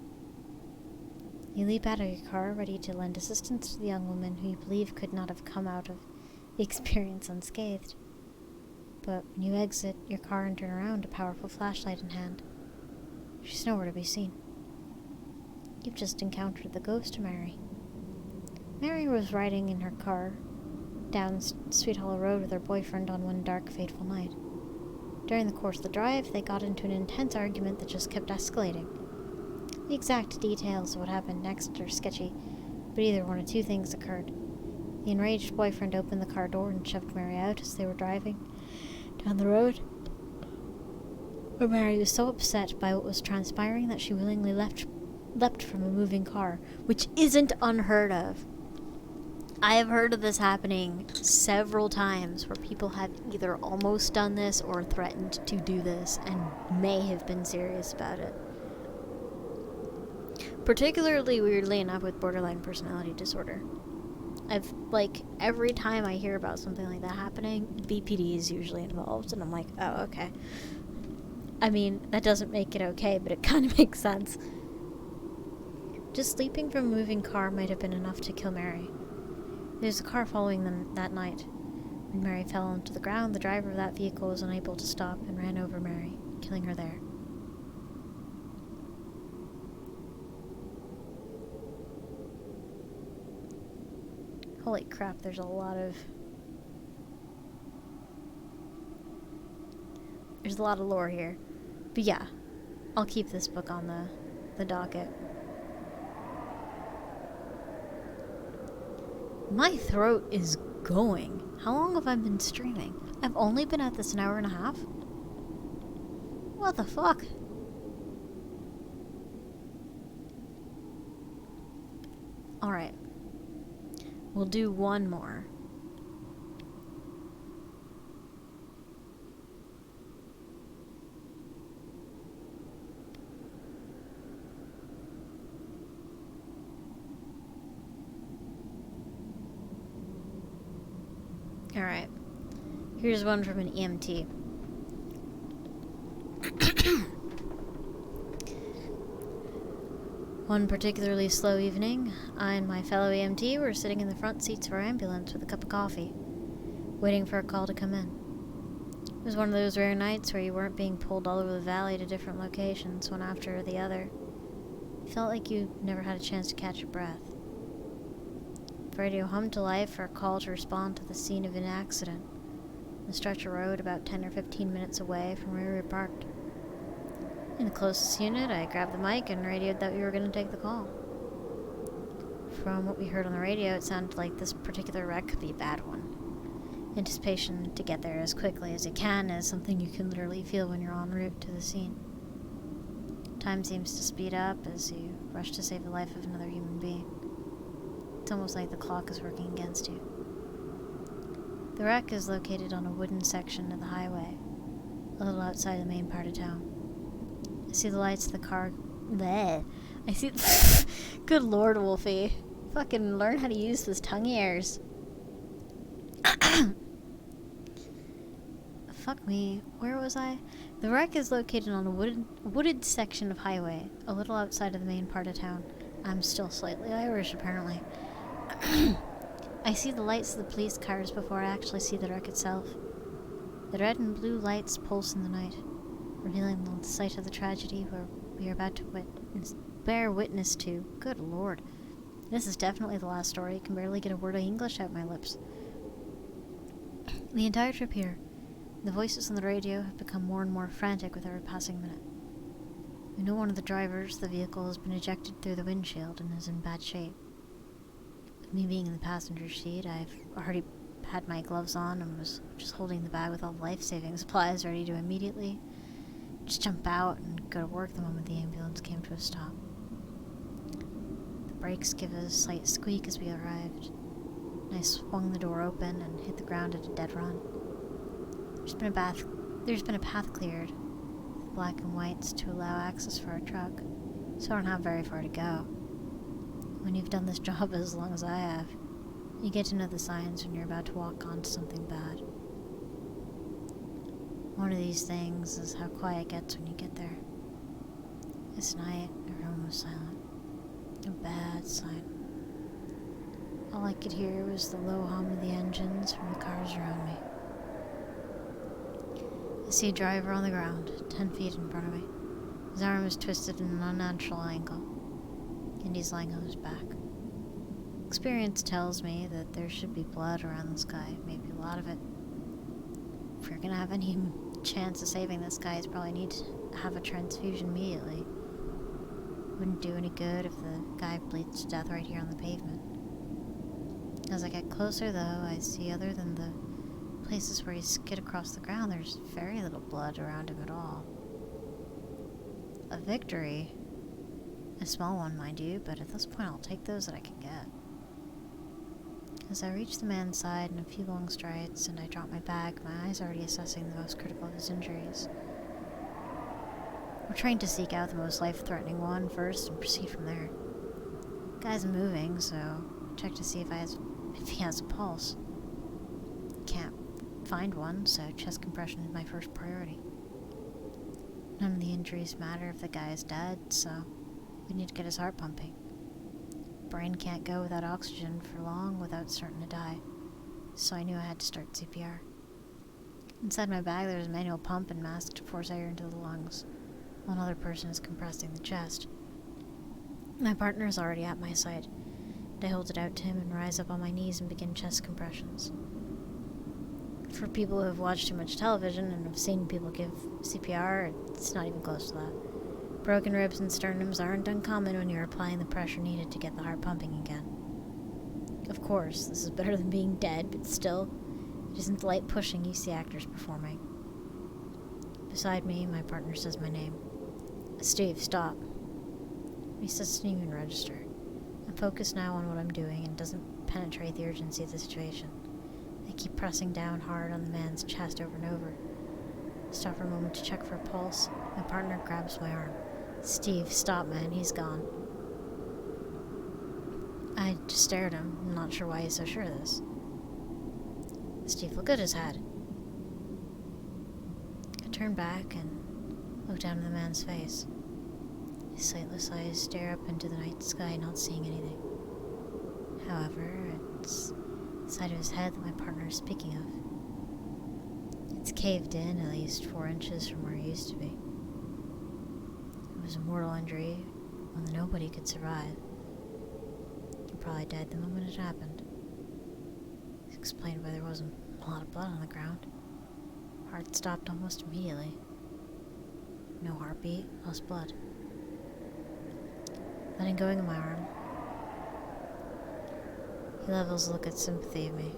You leap out of your car, ready to lend assistance to the young woman who you believe could not have come out of the experience unscathed. But when you exit your car and turn around, a powerful flashlight in hand, she's nowhere to be seen. You've just encountered the ghost of Mary. Mary was riding in her car down Sweet Hollow Road with her boyfriend on one dark, fateful night. During the course of the drive, they got into an intense argument that just kept escalating. The exact details of what happened next are sketchy, but either one of two things occurred. The enraged boyfriend opened the car door and shoved Mary out as they were driving down the road. But Mary was so upset by what was transpiring that she willingly leapt from a moving car, which isn't unheard of. I have heard of this happening several times where people have either almost done this or threatened to do this and may have been serious about it. Particularly weirdly enough with borderline personality disorder. Every time I hear about something like that happening, BPD is usually involved, and I'm like, oh, okay. I mean, that doesn't make it okay, but it kind of makes sense. Just leaping from a moving car might have been enough to kill Mary. There was a car following them that night. When Mary fell onto the ground, the driver of that vehicle was unable to stop and ran over Mary, killing her there. Holy crap, there's a lot of There's a lot of lore here. But yeah, I'll keep this book on the docket. My throat is going. How long have I been streaming? I've only been at this an hour and a half? What the fuck? Alright. We'll do one more. Alright. Here's one from an EMT. One particularly slow evening, I and my fellow EMT were sitting in the front seats of our ambulance with a cup of coffee, waiting for a call to come in. It was one of those rare nights where you weren't being pulled all over the valley to different locations, one after the other. You felt like you never had a chance to catch your breath. The radio hummed to life for a call to respond to the scene of an accident, a stretch of road about 10 or 15 minutes away from where we were parked. In the closest unit, I grabbed the mic and radioed that we were going to take the call. From what we heard on the radio, it sounded like this particular wreck could be a bad one. Anticipation to get there as quickly as you can is something you can literally feel when you're en route to the scene. Time seems to speed up as you rush to save the life of another human being. It's almost like the clock is working against you. The wreck is located on a wooden section of the highway, a little outside the main part of town. I see the lights of the car. Bleh. I see. Good Lord, Wolfie. Fucking learn how to use those tongue ears. Fuck me. Where was I? The wreck is located on a wooded section of highway, a little outside of the main part of town. I'm still slightly Irish, apparently. I see the lights of the police cars before I actually see the wreck itself. The red and blue lights pulse in the night, revealing the site of the tragedy where we are about to bear witness to. Good Lord. This is definitely the last story. I can barely get a word of English out my lips. The entire trip here, the voices on the radio have become more and more frantic with every passing minute. We know one of the drivers of the vehicle has been ejected through the windshield and is in bad shape. With me being in the passenger seat, I've already had my gloves on and was just holding the bag with all the life-saving supplies ready to immediately just jump out and go to work the moment the ambulance came to a stop. The brakes give a slight squeak as we arrived, and I swung the door open and hit the ground at a dead run. There's been a path cleared, with black and whites to allow access for our truck, so I don't have very far to go. When you've done this job as long as I have, you get to know the signs when you're about to walk onto something bad. One of these things is how quiet it gets when you get there. This night, everyone was silent. A bad sign. All I could hear was the low hum of the engines from the cars around me. I see a driver on the ground, 10 feet in front of me. His arm is twisted in an unnatural angle, and he's lying on his back. Experience tells me that there should be blood around this guy, maybe a lot of it. If you're gonna have any chance of saving this guy, you probably need to have a transfusion immediately. Wouldn't do any good if the guy bleeds to death right here on the pavement. As I get closer, though, I see other than the places where he skid across the ground, there's very little blood around him at all. A victory. A small one, mind you, but at this point I'll take those that I can get. As I reach the man's side in a few long strides and I drop my bag, my eyes already assessing the most critical of his injuries. We're trained to seek out the most life-threatening one first and proceed from there. The guy's moving, so check to see if he has a pulse. Can't find one, so chest compression is my first priority. None of the injuries matter if the guy is dead, so we need to get his heart pumping. Brain can't go without oxygen for long without starting to die, so I knew I had to start CPR. Inside my bag there's a manual pump and mask to force air into the lungs, while another person is compressing the chest. My partner is already at my side, and I hold it out to him and rise up on my knees and begin chest compressions. For people who have watched too much television and have seen people give CPR, it's not even close to that. Broken ribs and sternums aren't uncommon when you're applying the pressure needed to get the heart pumping again. Of course, this is better than being dead, but still, it isn't the light pushing you see actors performing. Beside me, my partner says my name. Steve, stop. He says it doesn't even register. I'm focused now on what I'm doing and doesn't penetrate the urgency of the situation. I keep pressing down hard on the man's chest over and over. I stop for a moment to check for a pulse. My partner grabs my arm. Steve, stop, man. He's gone. I just stare at him. I'm not sure why he's so sure of this. Steve, look at his head. I turn back and look down at the man's face. His sightless eyes stare up into the night sky, not seeing anything. However, it's the side of his head that my partner is speaking of. It's caved in at least 4 inches from where it used to be. It was a mortal injury, one that nobody could survive. He probably died the moment it happened. This explained why there wasn't a lot of blood on the ground. Heart stopped almost immediately. No heartbeat, lost blood. Letting go of my arm, he levels a look of sympathy at me.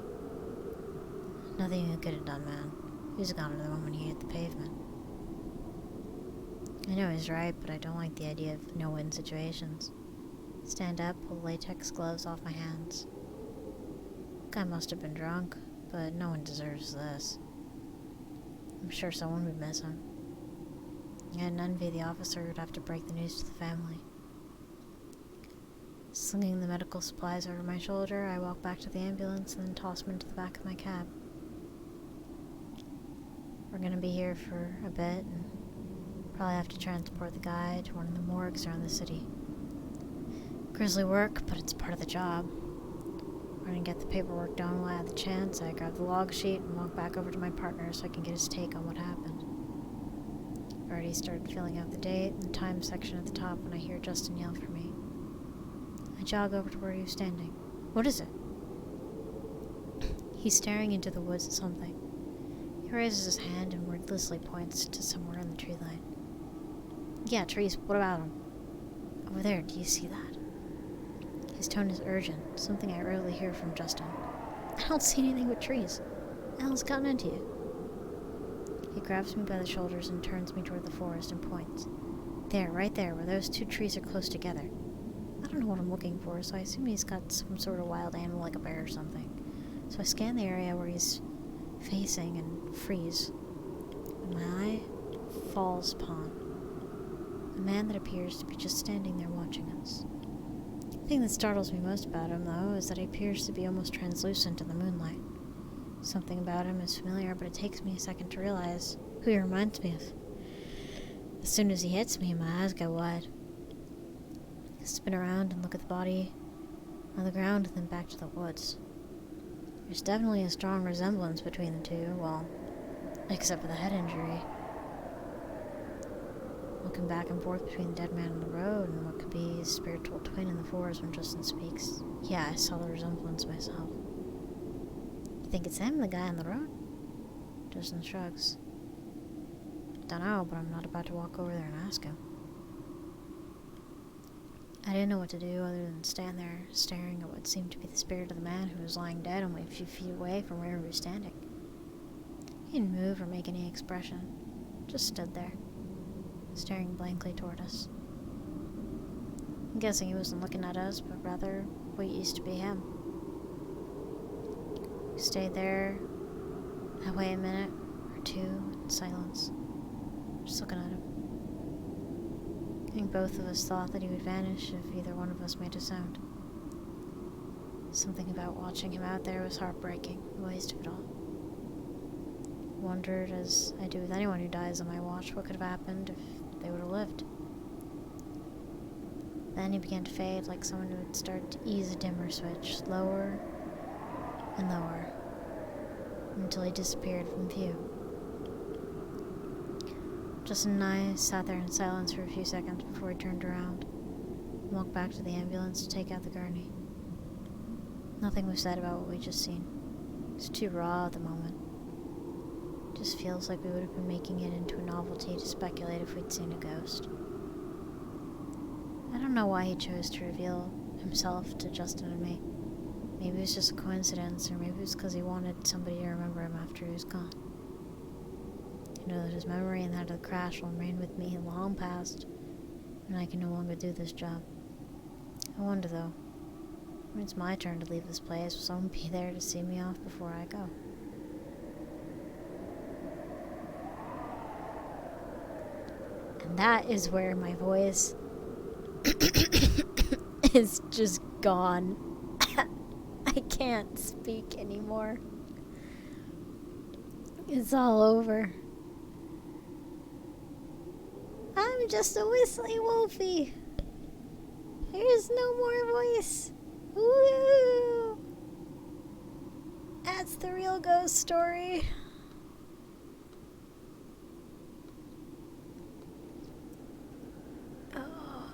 Nothing you could have done, man. He was gone the moment he hit the pavement. I know he's right, but I don't like the idea of no-win situations. Stand up, pull the latex gloves off my hands. Guy must have been drunk, but no one deserves this. I'm sure someone would miss him. I didn't envy the officer who'd have to break the news to the family. Slinging the medical supplies over my shoulder, I walk back to the ambulance and then toss them into the back of my cab. We're gonna be here for a bit and probably have to transport the guy to one of the morgues around the city. Grisly work, but it's part of the job. We're gonna get the paperwork done while I have the chance. I grab the log sheet and walk back over to my partner so I can get his take on what happened. I already started filling out the date and the time section at the top when I hear Justin yell for me. I jog over to where he was standing. What is it? He's staring into the woods at something. He raises his hand and wordlessly points to somewhere in the tree line. Yeah, trees, what about them? Over there, do you see that? His tone is urgent, something I rarely hear from Justin. I don't see anything but trees. What the hell's gotten into you? He grabs me by the shoulders and turns me toward the forest and points. There, right there, where those 2 trees are close together. I don't know what I'm looking for, so I assume he's got some sort of wild animal like a bear or something. So I scan the area where he's facing and freeze. When my eye falls upon a man that appears to be just standing there watching us. The thing that startles me most about him, though, is that he appears to be almost translucent in the moonlight. Something about him is familiar, but it takes me a second to realize who he reminds me of. As soon as he hits me, my eyes go wide. I spin around and look at the body on the ground and then back to the woods. There's definitely a strong resemblance between the two, well, except for the head injury. Looking back and forth between the dead man on the road and what could be his spiritual twin in the forest when Justin speaks. Yeah, I saw the resemblance myself. You think it's him, the guy on the road? Justin shrugs. Dunno, but I'm not about to walk over there and ask him. I didn't know what to do other than stand there, staring at what seemed to be the spirit of the man who was lying dead only a few feet away from where he was standing. He didn't move or make any expression, just stood there, staring blankly toward us. I'm guessing he wasn't looking at us, but rather what used to be him. We stayed there that way a minute or two in silence, just looking at him. I think both of us thought that he would vanish if either one of us made a sound. Something about watching him out there was heartbreaking, the waste of it all. Wondered, as I do with anyone who dies on my watch, what could have happened if they would have lived. Then he began to fade like someone who would start to ease a dimmer switch, lower and lower, until he disappeared from view. Justin and I sat there in silence for a few seconds before he turned around and walked back to the ambulance to take out the gurney. Nothing was said about what we'd just seen. It was too raw at the moment. Just feels like we would have been making it into a novelty to speculate if we'd seen a ghost. I don't know why he chose to reveal himself to Justin and me. Maybe it was just a coincidence, or maybe it was because he wanted somebody to remember him after he was gone. You know that his memory and that of the crash will remain with me long past, and I can no longer do this job. I wonder, though, when it's my turn to leave this place, will someone be there to see me off before I go? And that is where my voice is just gone. I can't speak anymore. It's all over. I'm just a whistly wolfie. There's no more voice. Woo! That's the real ghost story. Oh.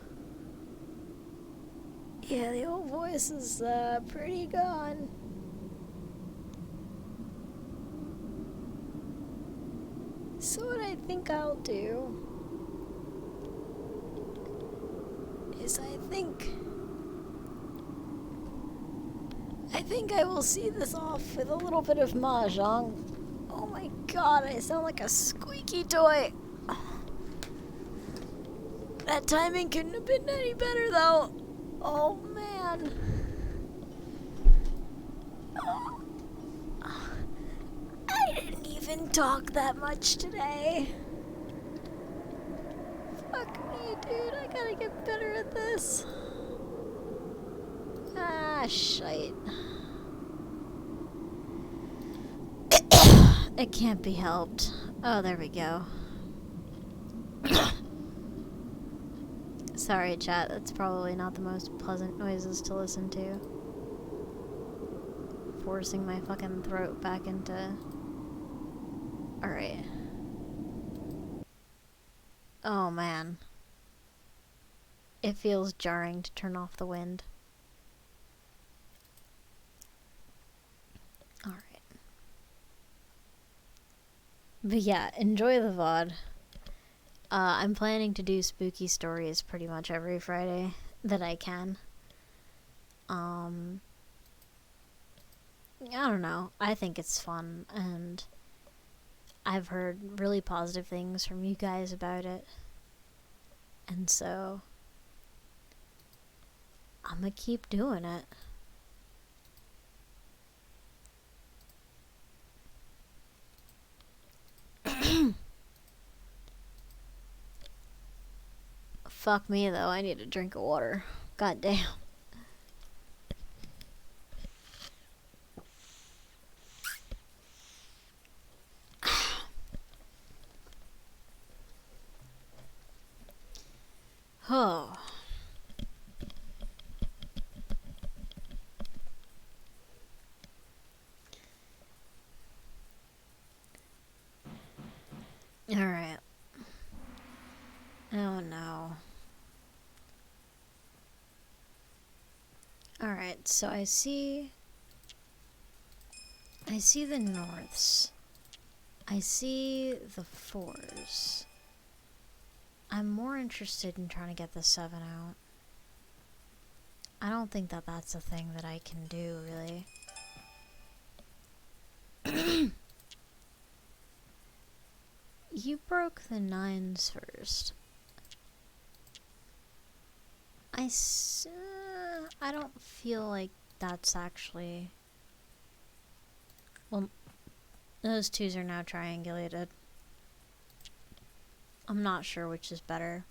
Yeah, the old voice is pretty gone. So what I think I'll do is I think I will see this off with a little bit of mahjong. Oh my god, I sound like a squeaky toy. That timing couldn't have been any better though. Oh man. Oh. I didn't even talk that much today. Fuck me, dude. I gotta get better at this. Ah, shite. It can't be helped. Oh, there we go. Sorry, chat. That's probably not the most pleasant noises to listen to. Forcing my fucking throat back into... Alright. Oh, man. It feels jarring to turn off the wind. Alright. But yeah, enjoy the VOD. I'm planning to do spooky stories pretty much every Friday that I can. I don't know. I think it's fun, and I've heard really positive things from you guys about it. And so I'm gonna keep doing it. Fuck me though, I need a drink of water. God damn. Oh. Alright. Oh no. Alright, so I see the norths. I see the 4s. I'm more interested in trying to get the 7 out. I don't think that that's a thing that I can do, really. You broke the 9s first. I don't feel like that's actually... Well, those 2s are now triangulated. I'm not sure which is better.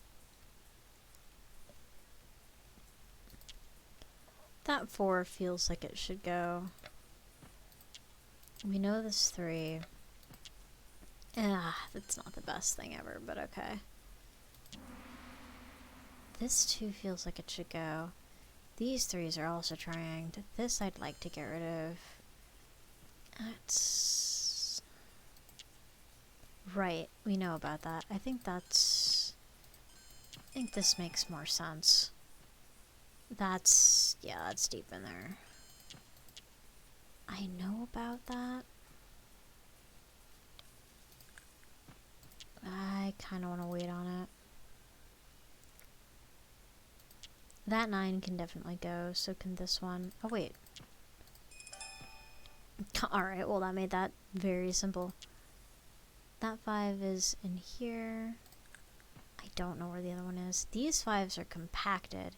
That 4 feels like it should go. We know this 3. That's not the best thing ever, but okay. This 2 feels like it should go. These 3s are also trianged. This I'd like to get rid of. That's... Right, we know about that. I think this makes more sense. That's deep in there. I know about that. kind of want to wait on it. That 9 can definitely go, so can this one. Oh, wait. Alright, well, that made that very simple. That 5 is in here. I don't know where the other one is. These 5s are compacted,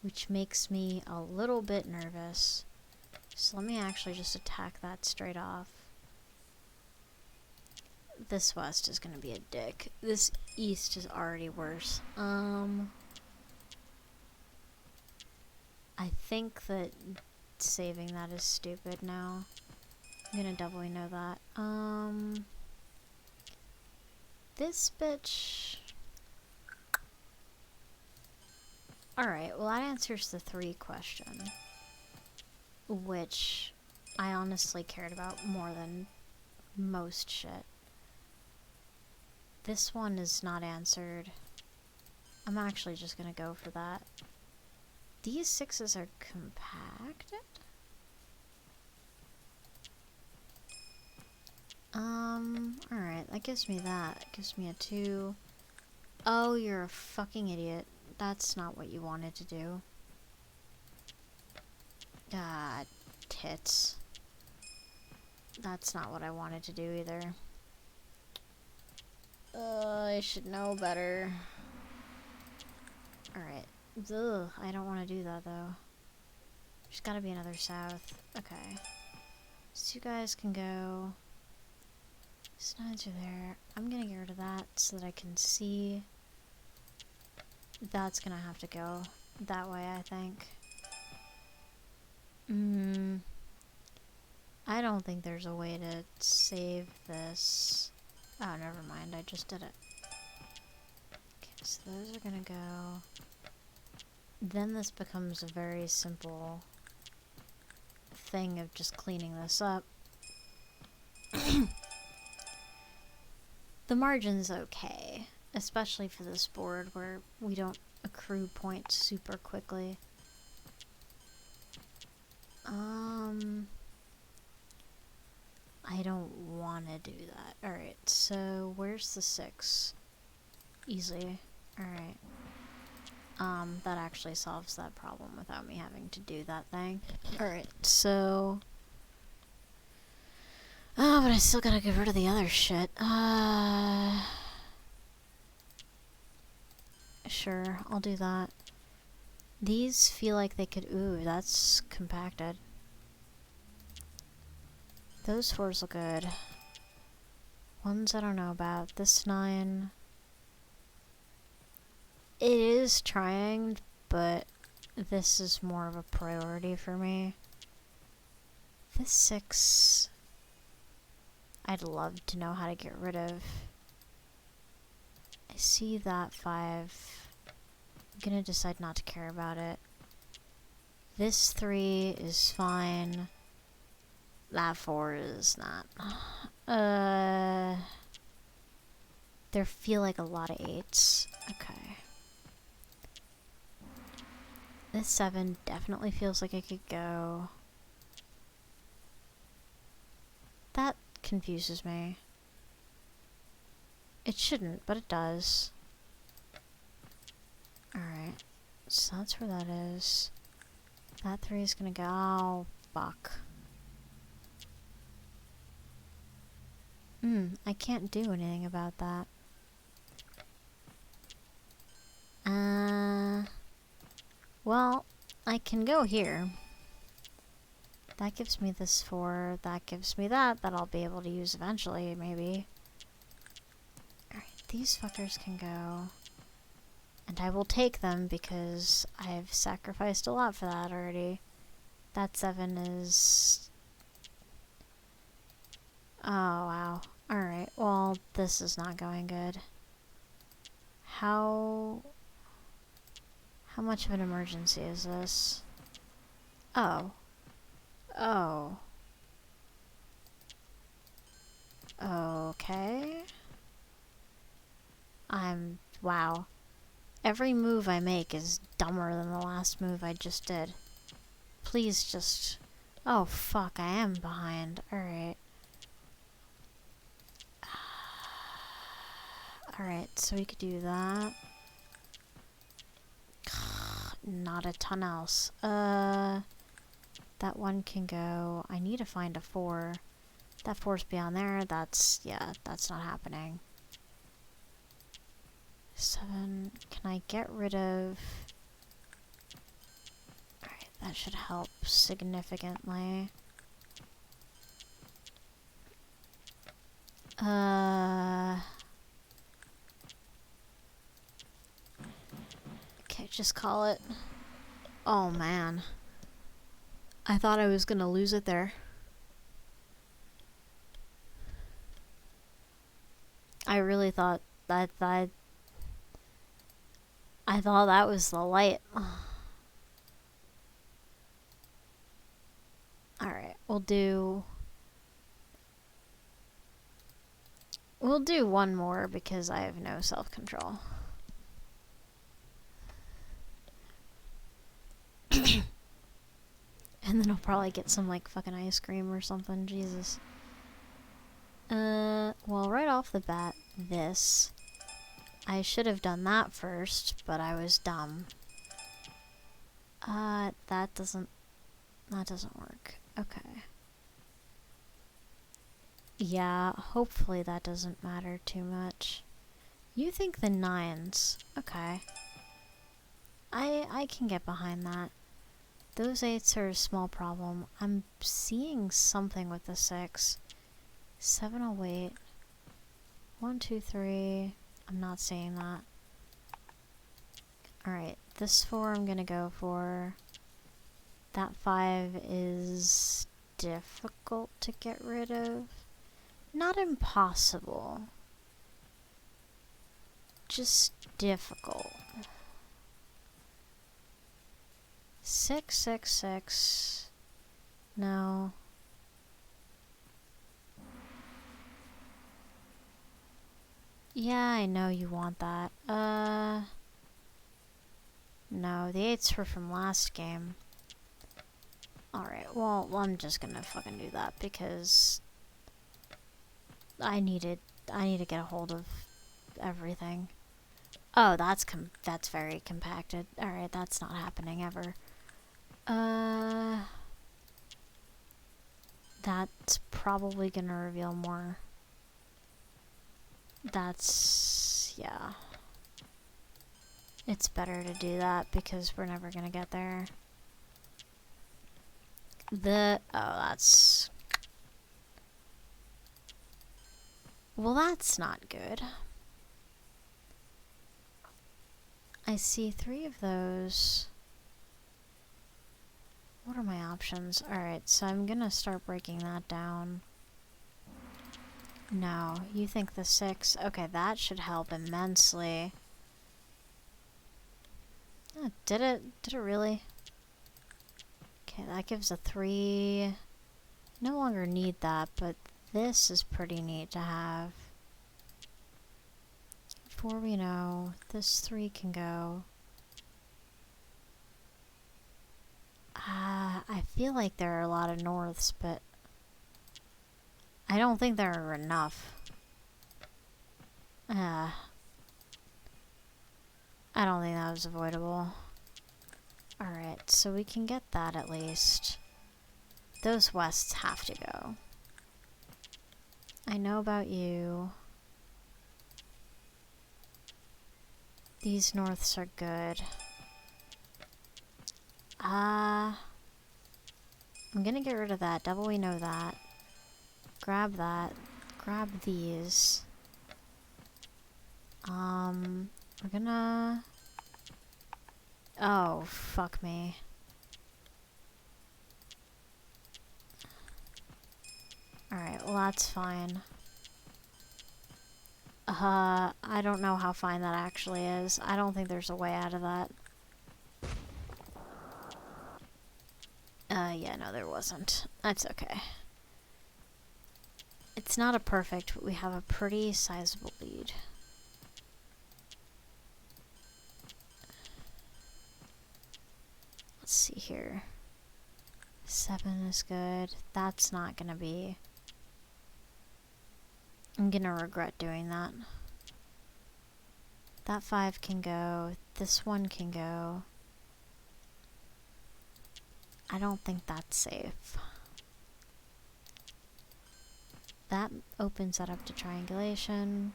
which makes me a little bit nervous. So let me actually just attack that straight off. This west is gonna be a dick. This east is already worse. I think that saving that is stupid now. I'm gonna doubly know that. This bitch... Alright, well that answers the 3 question. Which I honestly cared about more than most shit. This one is not answered. I'm actually just gonna go for that. These 6s are compacted? Alright, that gives me that. It gives me a 2. Oh, you're a fucking idiot. That's not what you wanted to do. God, tits. That's not what I wanted to do either. I should know better. Alright. Ugh, I don't want to do that though. There's gotta be another south. Okay. So you guys can go. Snides are there. I'm gonna get rid of that so that I can see. That's gonna have to go that way, I think. I don't think there's a way to save this. Oh, never mind. I just did it. Okay, so those are gonna go. Then this becomes a very simple thing of just cleaning this up. The margin's okay, especially for this board where we don't accrue points super quickly. I don't want to do that. Alright, so where's the 6? Easy. Alright. That actually solves that problem without me having to do that thing. Alright, so... Oh, but I still gotta get rid of the other shit. Sure, I'll do that. These feel like they could... Ooh, that's compacted. Those 4s look good. Ones I don't know about. This 9... It is trying, but this is more of a priority for me. This 6... I'd love to know how to get rid of. I see that 5. I'm gonna decide not to care about it. This 3 is fine. That 4 is not. There feel like a lot of 8s. Okay. This 7 definitely feels like it could go. That confuses me. It shouldn't, but it does. Alright. So that's where that is. That 3 is gonna go. Oh, fuck. I can't do anything about that. Well, I can go here. That gives me this 4, that gives me that I'll be able to use eventually, maybe. Alright, these fuckers can go. And I will take them because I've sacrificed a lot for that already. That 7 is... Oh, wow. Alright, well, this is not going good. How much of an emergency is this? Oh. Oh. Okay. Wow. Every move I make is dumber than the last move I just did. Please just... Oh, fuck, I am behind. Alright. Alright, so we could do that. Not a ton else. That one can go. I need to find a 4. That 4's beyond there. That's not happening. 7. Can I get rid of... Alright, that should help significantly. Okay, just call it. Oh man. I thought I was gonna lose it there. I really thought that I thought that was the light. Alright, we'll do one more because I have no self-control. And then I'll probably get some like fucking ice cream or something. Jesus. Well, right off the bat, this. I should have done that first, but I was dumb. That doesn't work. Okay. Yeah, hopefully that doesn't matter too much. You think the 9s. Okay. I can get behind that. Those 8s are a small problem. I'm seeing something with the 6. 7, I'll wait. 1, 2, 3. I'm not seeing that. Alright, this 4 I'm gonna go for. That 5 is difficult to get rid of. Not impossible. Just difficult. 6, 6, 6. No. Yeah, I know you want that. No, the 8s were from last game. Alright, well, I'm just gonna fucking do that because I need to get a hold of everything. Oh, that's very compacted. Alright, that's not happening ever. That's probably gonna reveal more. Yeah. It's better to do that because we're never gonna get there. That's... Well, that's not good. I see 3 of those. What are my options? Alright, so I'm gonna start breaking that down. No, you think the 6. Okay, that should help immensely. Oh, did it really? Okay, that gives a 3. No longer need that, but this is pretty neat to have. 4 we know. This 3 can go. I feel like there are a lot of norths, but I don't think there are enough. I don't think that was avoidable. Alright, so we can get that at least. Those wests have to go. I know about you. These norths are good. I'm gonna get rid of that. Double, we know that. Grab that. Grab these. We're gonna... Oh, fuck me. Alright, well that's fine. I don't know how fine that actually is. I don't think there's a way out of that. Yeah, no, there wasn't. That's okay. It's not a perfect, but we have a pretty sizable lead. Let's see here. 7 is good. That's not gonna be... I'm gonna regret doing that. That 5 can go. This one can go. I don't think that's safe. That opens that up to triangulation.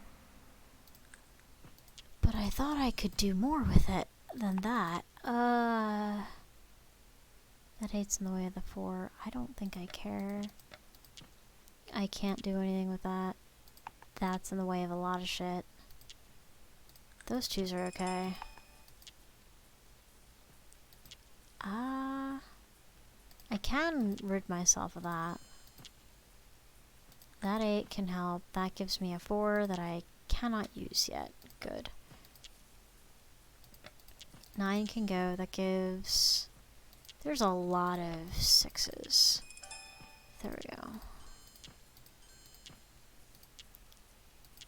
But I thought I could do more with it than that. That 8's in the way of the 4. I don't think I care. I can't do anything with that. That's in the way of a lot of shit. Those 2s are okay. I can rid myself of that. That 8 can help. That gives me a 4 that I cannot use yet. Good. 9 can go. That gives... There's a lot of 6s. There we go.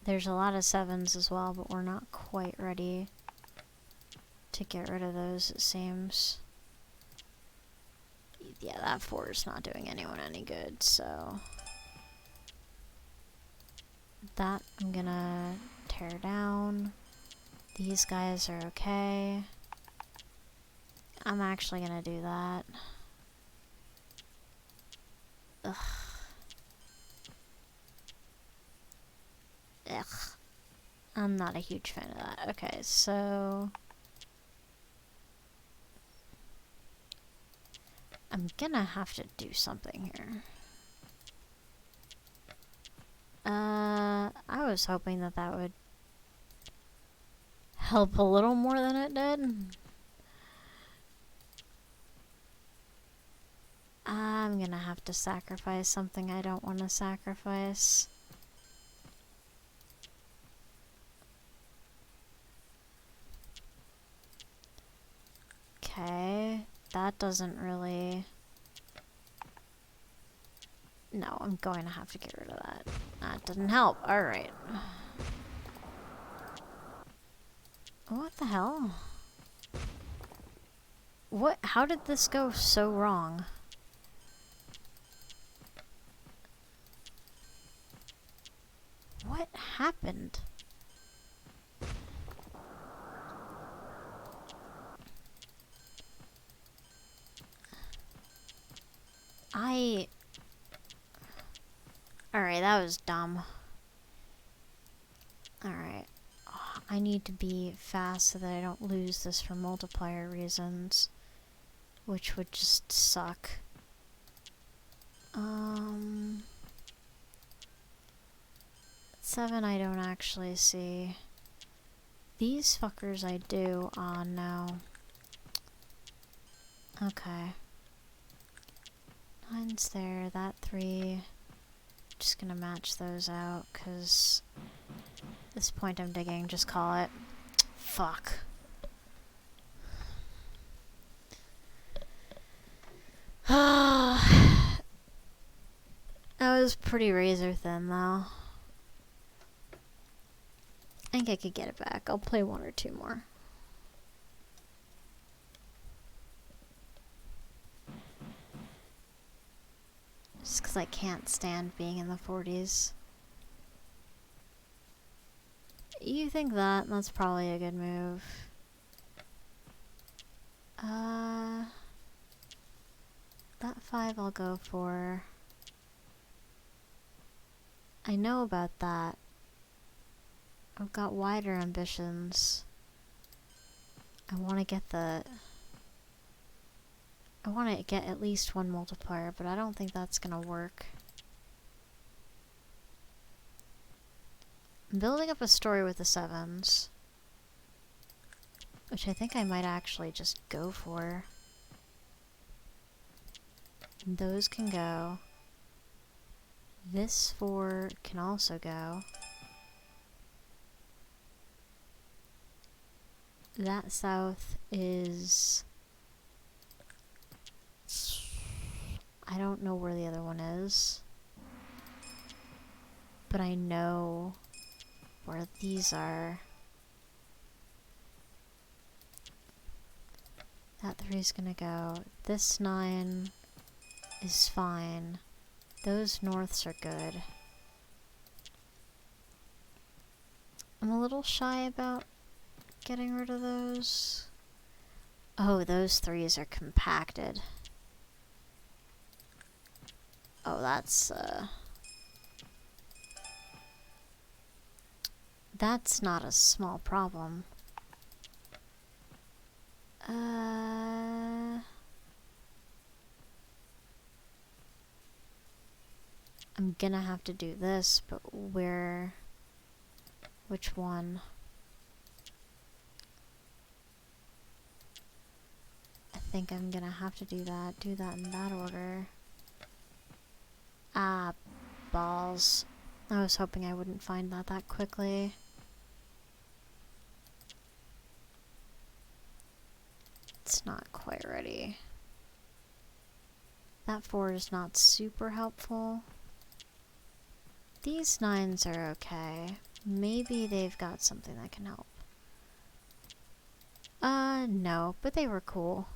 There's a lot of 7s as well, but we're not quite ready to get rid of those, it seems. Yeah, that 4 is not doing anyone any good, so... That I'm gonna tear down. These guys are okay. I'm actually gonna do that. Ugh. Ugh. I'm not a huge fan of that. Okay, so... I'm gonna have to do something here. I was hoping that that would help a little more than it did. I'm gonna have to sacrifice something I don't want to sacrifice. Okay, that doesn't really... No, I'm going to have to get rid of that. That didn't help. Alright. What the hell? What? How did this go so wrong? What happened? Alright, that was dumb. Alright. Oh, I need to be fast so that I don't lose this for multiplier reasons. Which would just suck. 7 I don't actually see. These fuckers I do. Oh no. Okay. 9's there, that 3. Just gonna match those out, cause at this point I'm digging, just call it. Fuck. That was pretty razor thin though. I think I could get it back. I'll play 1 or 2 more. Just because I can't stand being in the 40s. You think that? That's probably a good move. That 5 I'll go for. I know about that. I've got wider ambitions. I want to get at least 1 multiplier, but I don't think that's gonna work. I'm building up a story with the 7s, which I think I might actually just go for. And those can go. This 4 can also go. That south is... I don't know where the other one is. But I know where these are. That 3's gonna go. This 9 is fine. Those norths are good. I'm a little shy about getting rid of those. Oh, those threes are compacted. Oh, that's not a small problem. I'm gonna have to do this, but where? Which one? I think I'm gonna have to do that in that order. Ah, balls. I was hoping I wouldn't find that quickly. It's not quite ready. That 4 is not super helpful. These 9s are okay. Maybe they've got something that can help. No, but they were cool.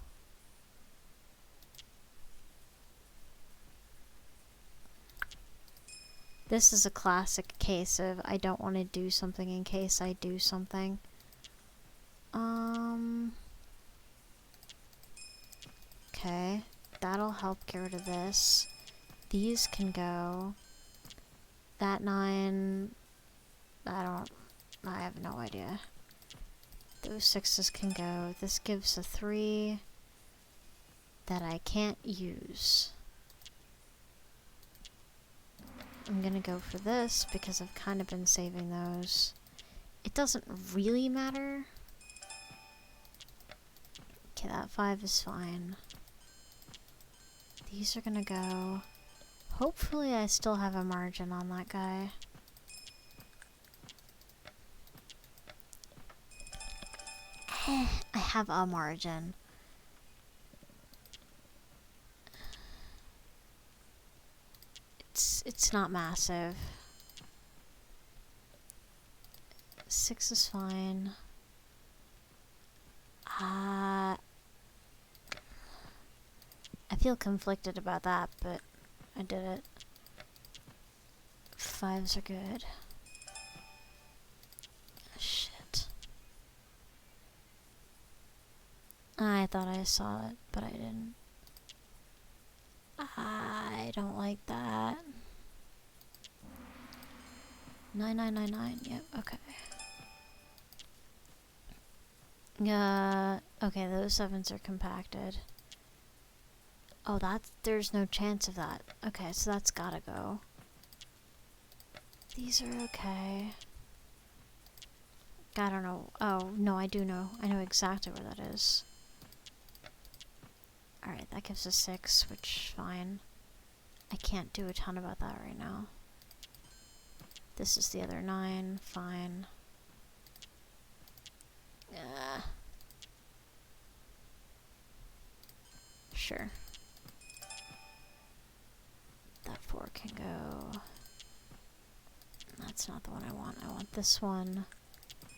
This is a classic case of I don't want to do something in case I do something. Okay, that'll help get rid of this. These can go. That 9, I have no idea. Those 6s can go. This gives a 3 that I can't use. I'm gonna go for this because I've kind of been saving those. It doesn't really matter. Okay, that 5 is fine. These are gonna go. Hopefully I still have a margin on that guy. I have a margin. It's not massive. 6 is fine. I feel conflicted about that, but I did it. 5s are good. Shit. I thought I saw it, but I didn't. I don't like that. 9999, yep, okay. Okay, those 7s are compacted. Oh, there's no chance of that. Okay, so that's gotta go. These are okay. I don't know. Oh, no, I do know. I know exactly where that is. Alright, that gives us 6, which, fine. I can't do a ton about that right now. This is the other 9, fine. Sure. That 4 can go. That's not the one I want. I want this one.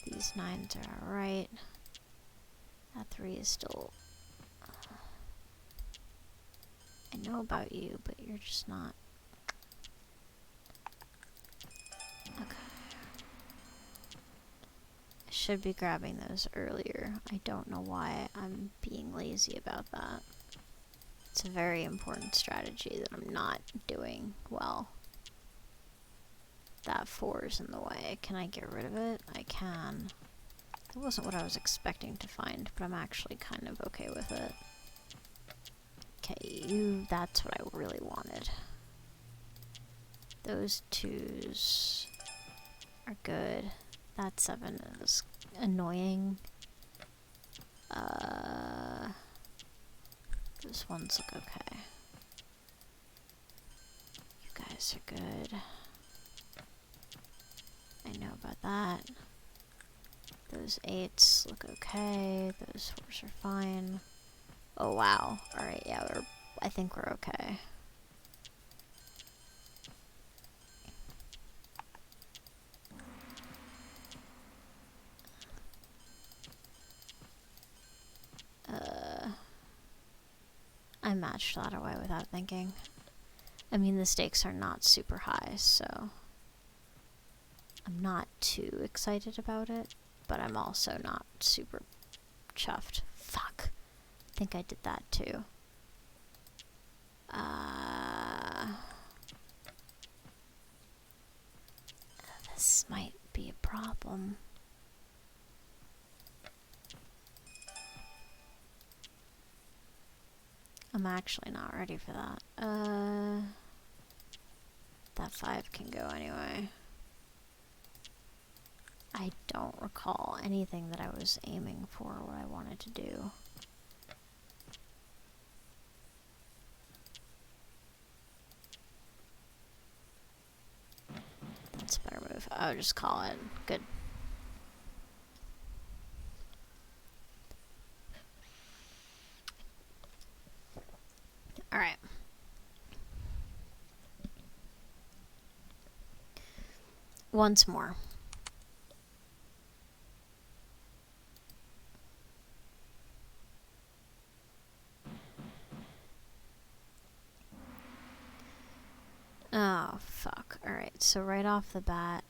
These 9s are alright. That 3 is still... I know about you, but you're just not... Okay. I should be grabbing those earlier. I don't know why I'm being lazy about that. It's a very important strategy that I'm not doing well. That 4 is in the way. Can I get rid of it? I can. That wasn't what I was expecting to find, but I'm actually kind of okay with it. Okay, that's what I really wanted. Those 2s are good. That 7 is annoying. Those ones look okay. You guys are good. I know about that. Those 8s look okay. Those 4s are fine. Oh wow. Alright, yeah, I think we're okay. I matched that away without thinking. I mean, the stakes are not super high, so I'm not too excited about it. but I'm also not super chuffed. Fuck. I think I did that too. This might be a problem. I'm actually not ready for that. That 5 can go anyway. I don't recall anything that I was aiming for, what I wanted to do. That's a better move. I'll just call it. Good. Alright. Once more. Oh, fuck. Alright, so right off the bat,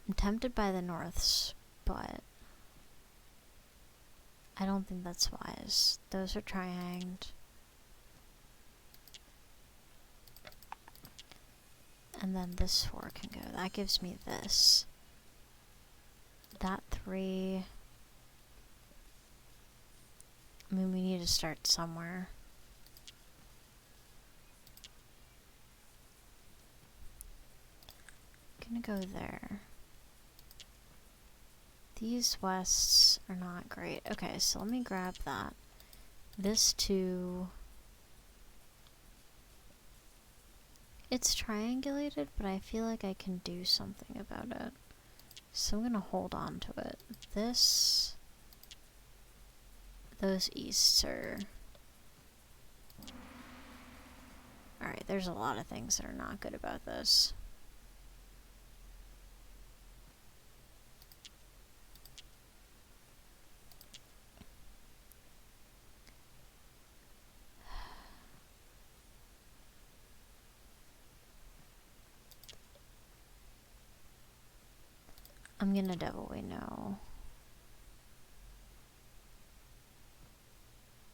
I'm tempted by the norths, but I don't think that's wise. Those are tri-hanged. And then this 4 can go. That gives me this. That 3. I mean, we need to start somewhere. Gonna go there. These wests are not great. Okay, so let me grab that. This 2. It's triangulated, but I feel like I can do something about it. So I'm gonna hold on to it. This... Those easts are... Alright, there's a lot of things that are not good about this. I'm gonna definitely know.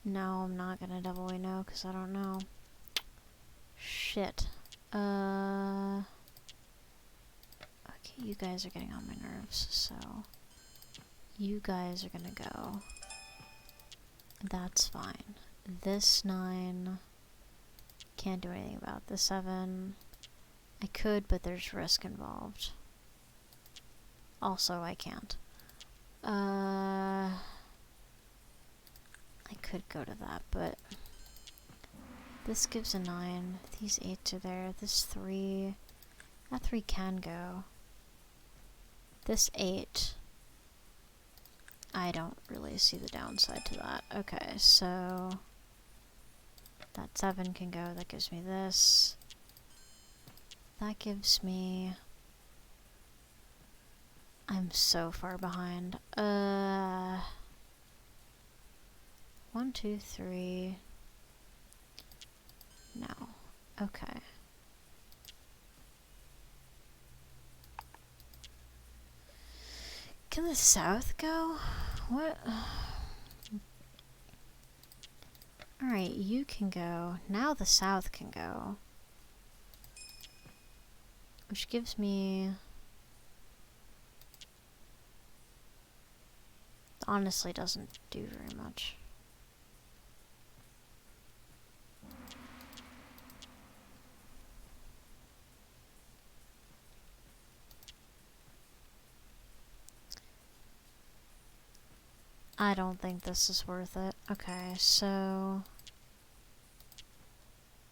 No, I'm not gonna definitely know because I don't know. Shit. Okay, you guys are getting on my nerves, so you guys are gonna go. That's fine. This 9 can't do anything about the 7. I could, but there's risk involved. Also, I can't. I could go to that, but this gives a 9. These 8s are there. This 3... That 3 can go. This 8... I don't really see the downside to that. Okay, so... That 7 can go. That gives me this. That gives me... I'm so far behind. 1, 2, 3... No. Okay. Can the south go? What? Alright, you can go. Now the south can go. Which gives me... Honestly doesn't do very much. I don't think this is worth it. Okay, so...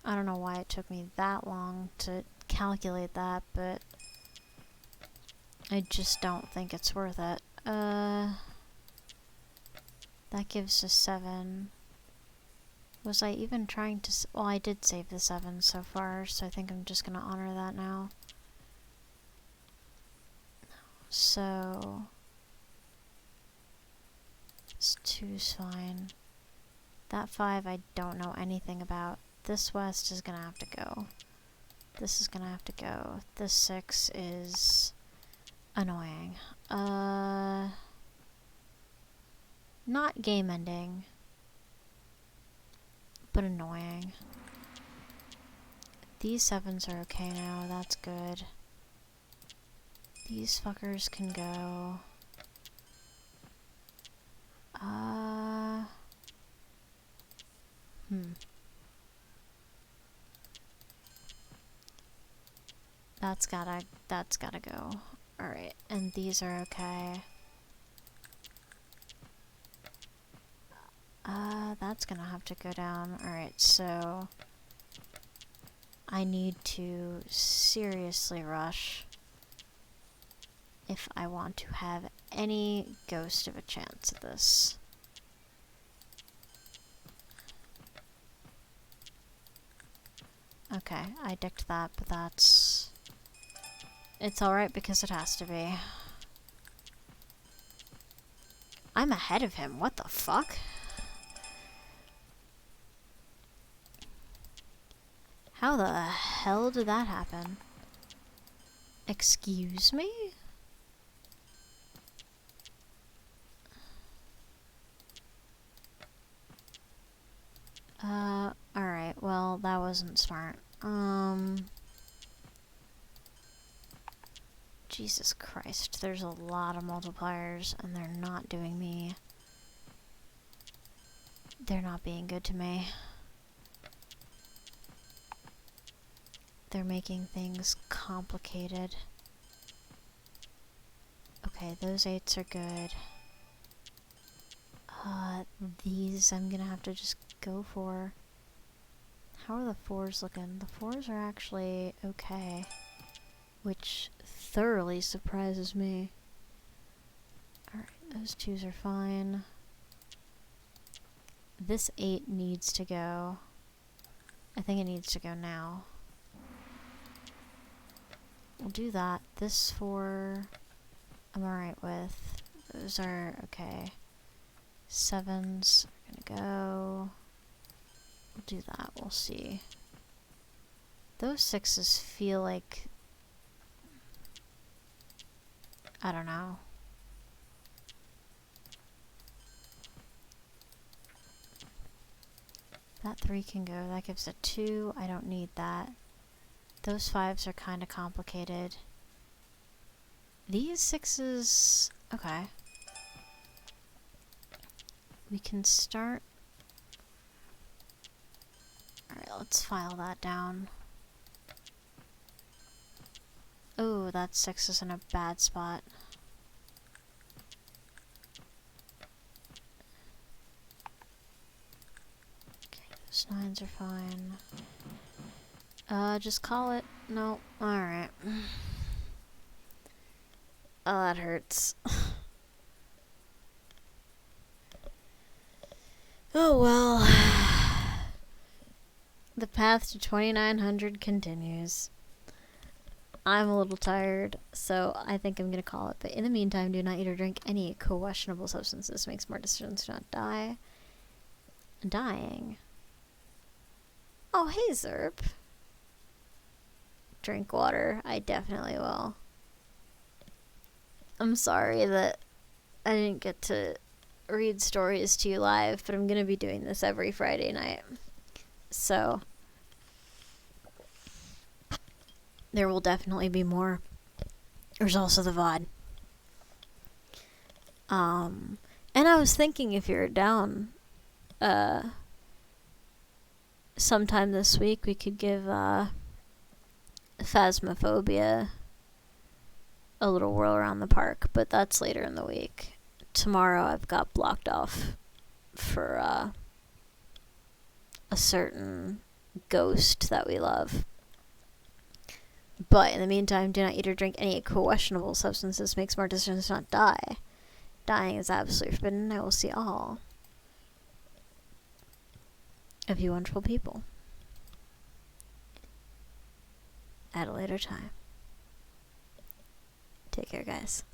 I don't know why it took me that long to calculate that, but... I just don't think it's worth it. That gives us 7. Was I even trying to... Well, I did save the 7 so far, so I think I'm just gonna honor that now. So... This 2's fine. That 5 I don't know anything about. This west is gonna have to go. This is gonna have to go. This 6 is Annoying. Not game ending, but annoying. These 7s are okay now, that's good. These fuckers can go. That's gotta go. Alright, and these are okay. That's gonna have to go down. Alright, so I need to seriously rush if I want to have any ghost of a chance at this. Okay, I dicked that, but that's... It's alright because it has to be. I'm ahead of him, what the fuck? How the hell did that happen? Excuse me? Alright, well, that wasn't smart. Jesus Christ, there's a lot of multipliers, and they're not doing me... They're not being good to me. They're making things complicated. Okay, those 8s are good. These I'm gonna have to just go for. How are the 4s looking? The 4s are actually okay, which thoroughly surprises me. Alright, those 2s are fine. This 8 needs to go. I think it needs to go now. We'll do that. This 4, I'm alright with. Those are okay. 7s are gonna go. We'll do that, we'll see. Those 6s feel like... I don't know. That 3 can go, that gives a 2, I don't need that. Those 5s are kinda complicated. These 6s... okay. We can start... Alright, let's file that down. Oh, that 6 is in a bad spot. Okay, those 9s are fine. Just call it. No, alright. Oh, that hurts. Oh well. The path to 2900 continues. I'm a little tired, so I think I'm gonna call it. But in the meantime, do not eat or drink any questionable substances. Make smart decisions, do not die. Dying. Oh, hey, Zerp. Drink water. I definitely will. I'm sorry that I didn't get to read stories to you live, but I'm gonna be doing this every Friday night. So there will definitely be more. There's also the VOD. And I was thinking if you're down, sometime this week we could give, Phasmophobia a little whirl around the park, but that's later in the week. Tomorrow I've got blocked off for, a certain ghost that we love. But in the meantime, do not eat or drink any questionable substances. Make smart decisions, not die. Dying is absolutely forbidden. I will see all of you wonderful people at a later time. Take care, guys.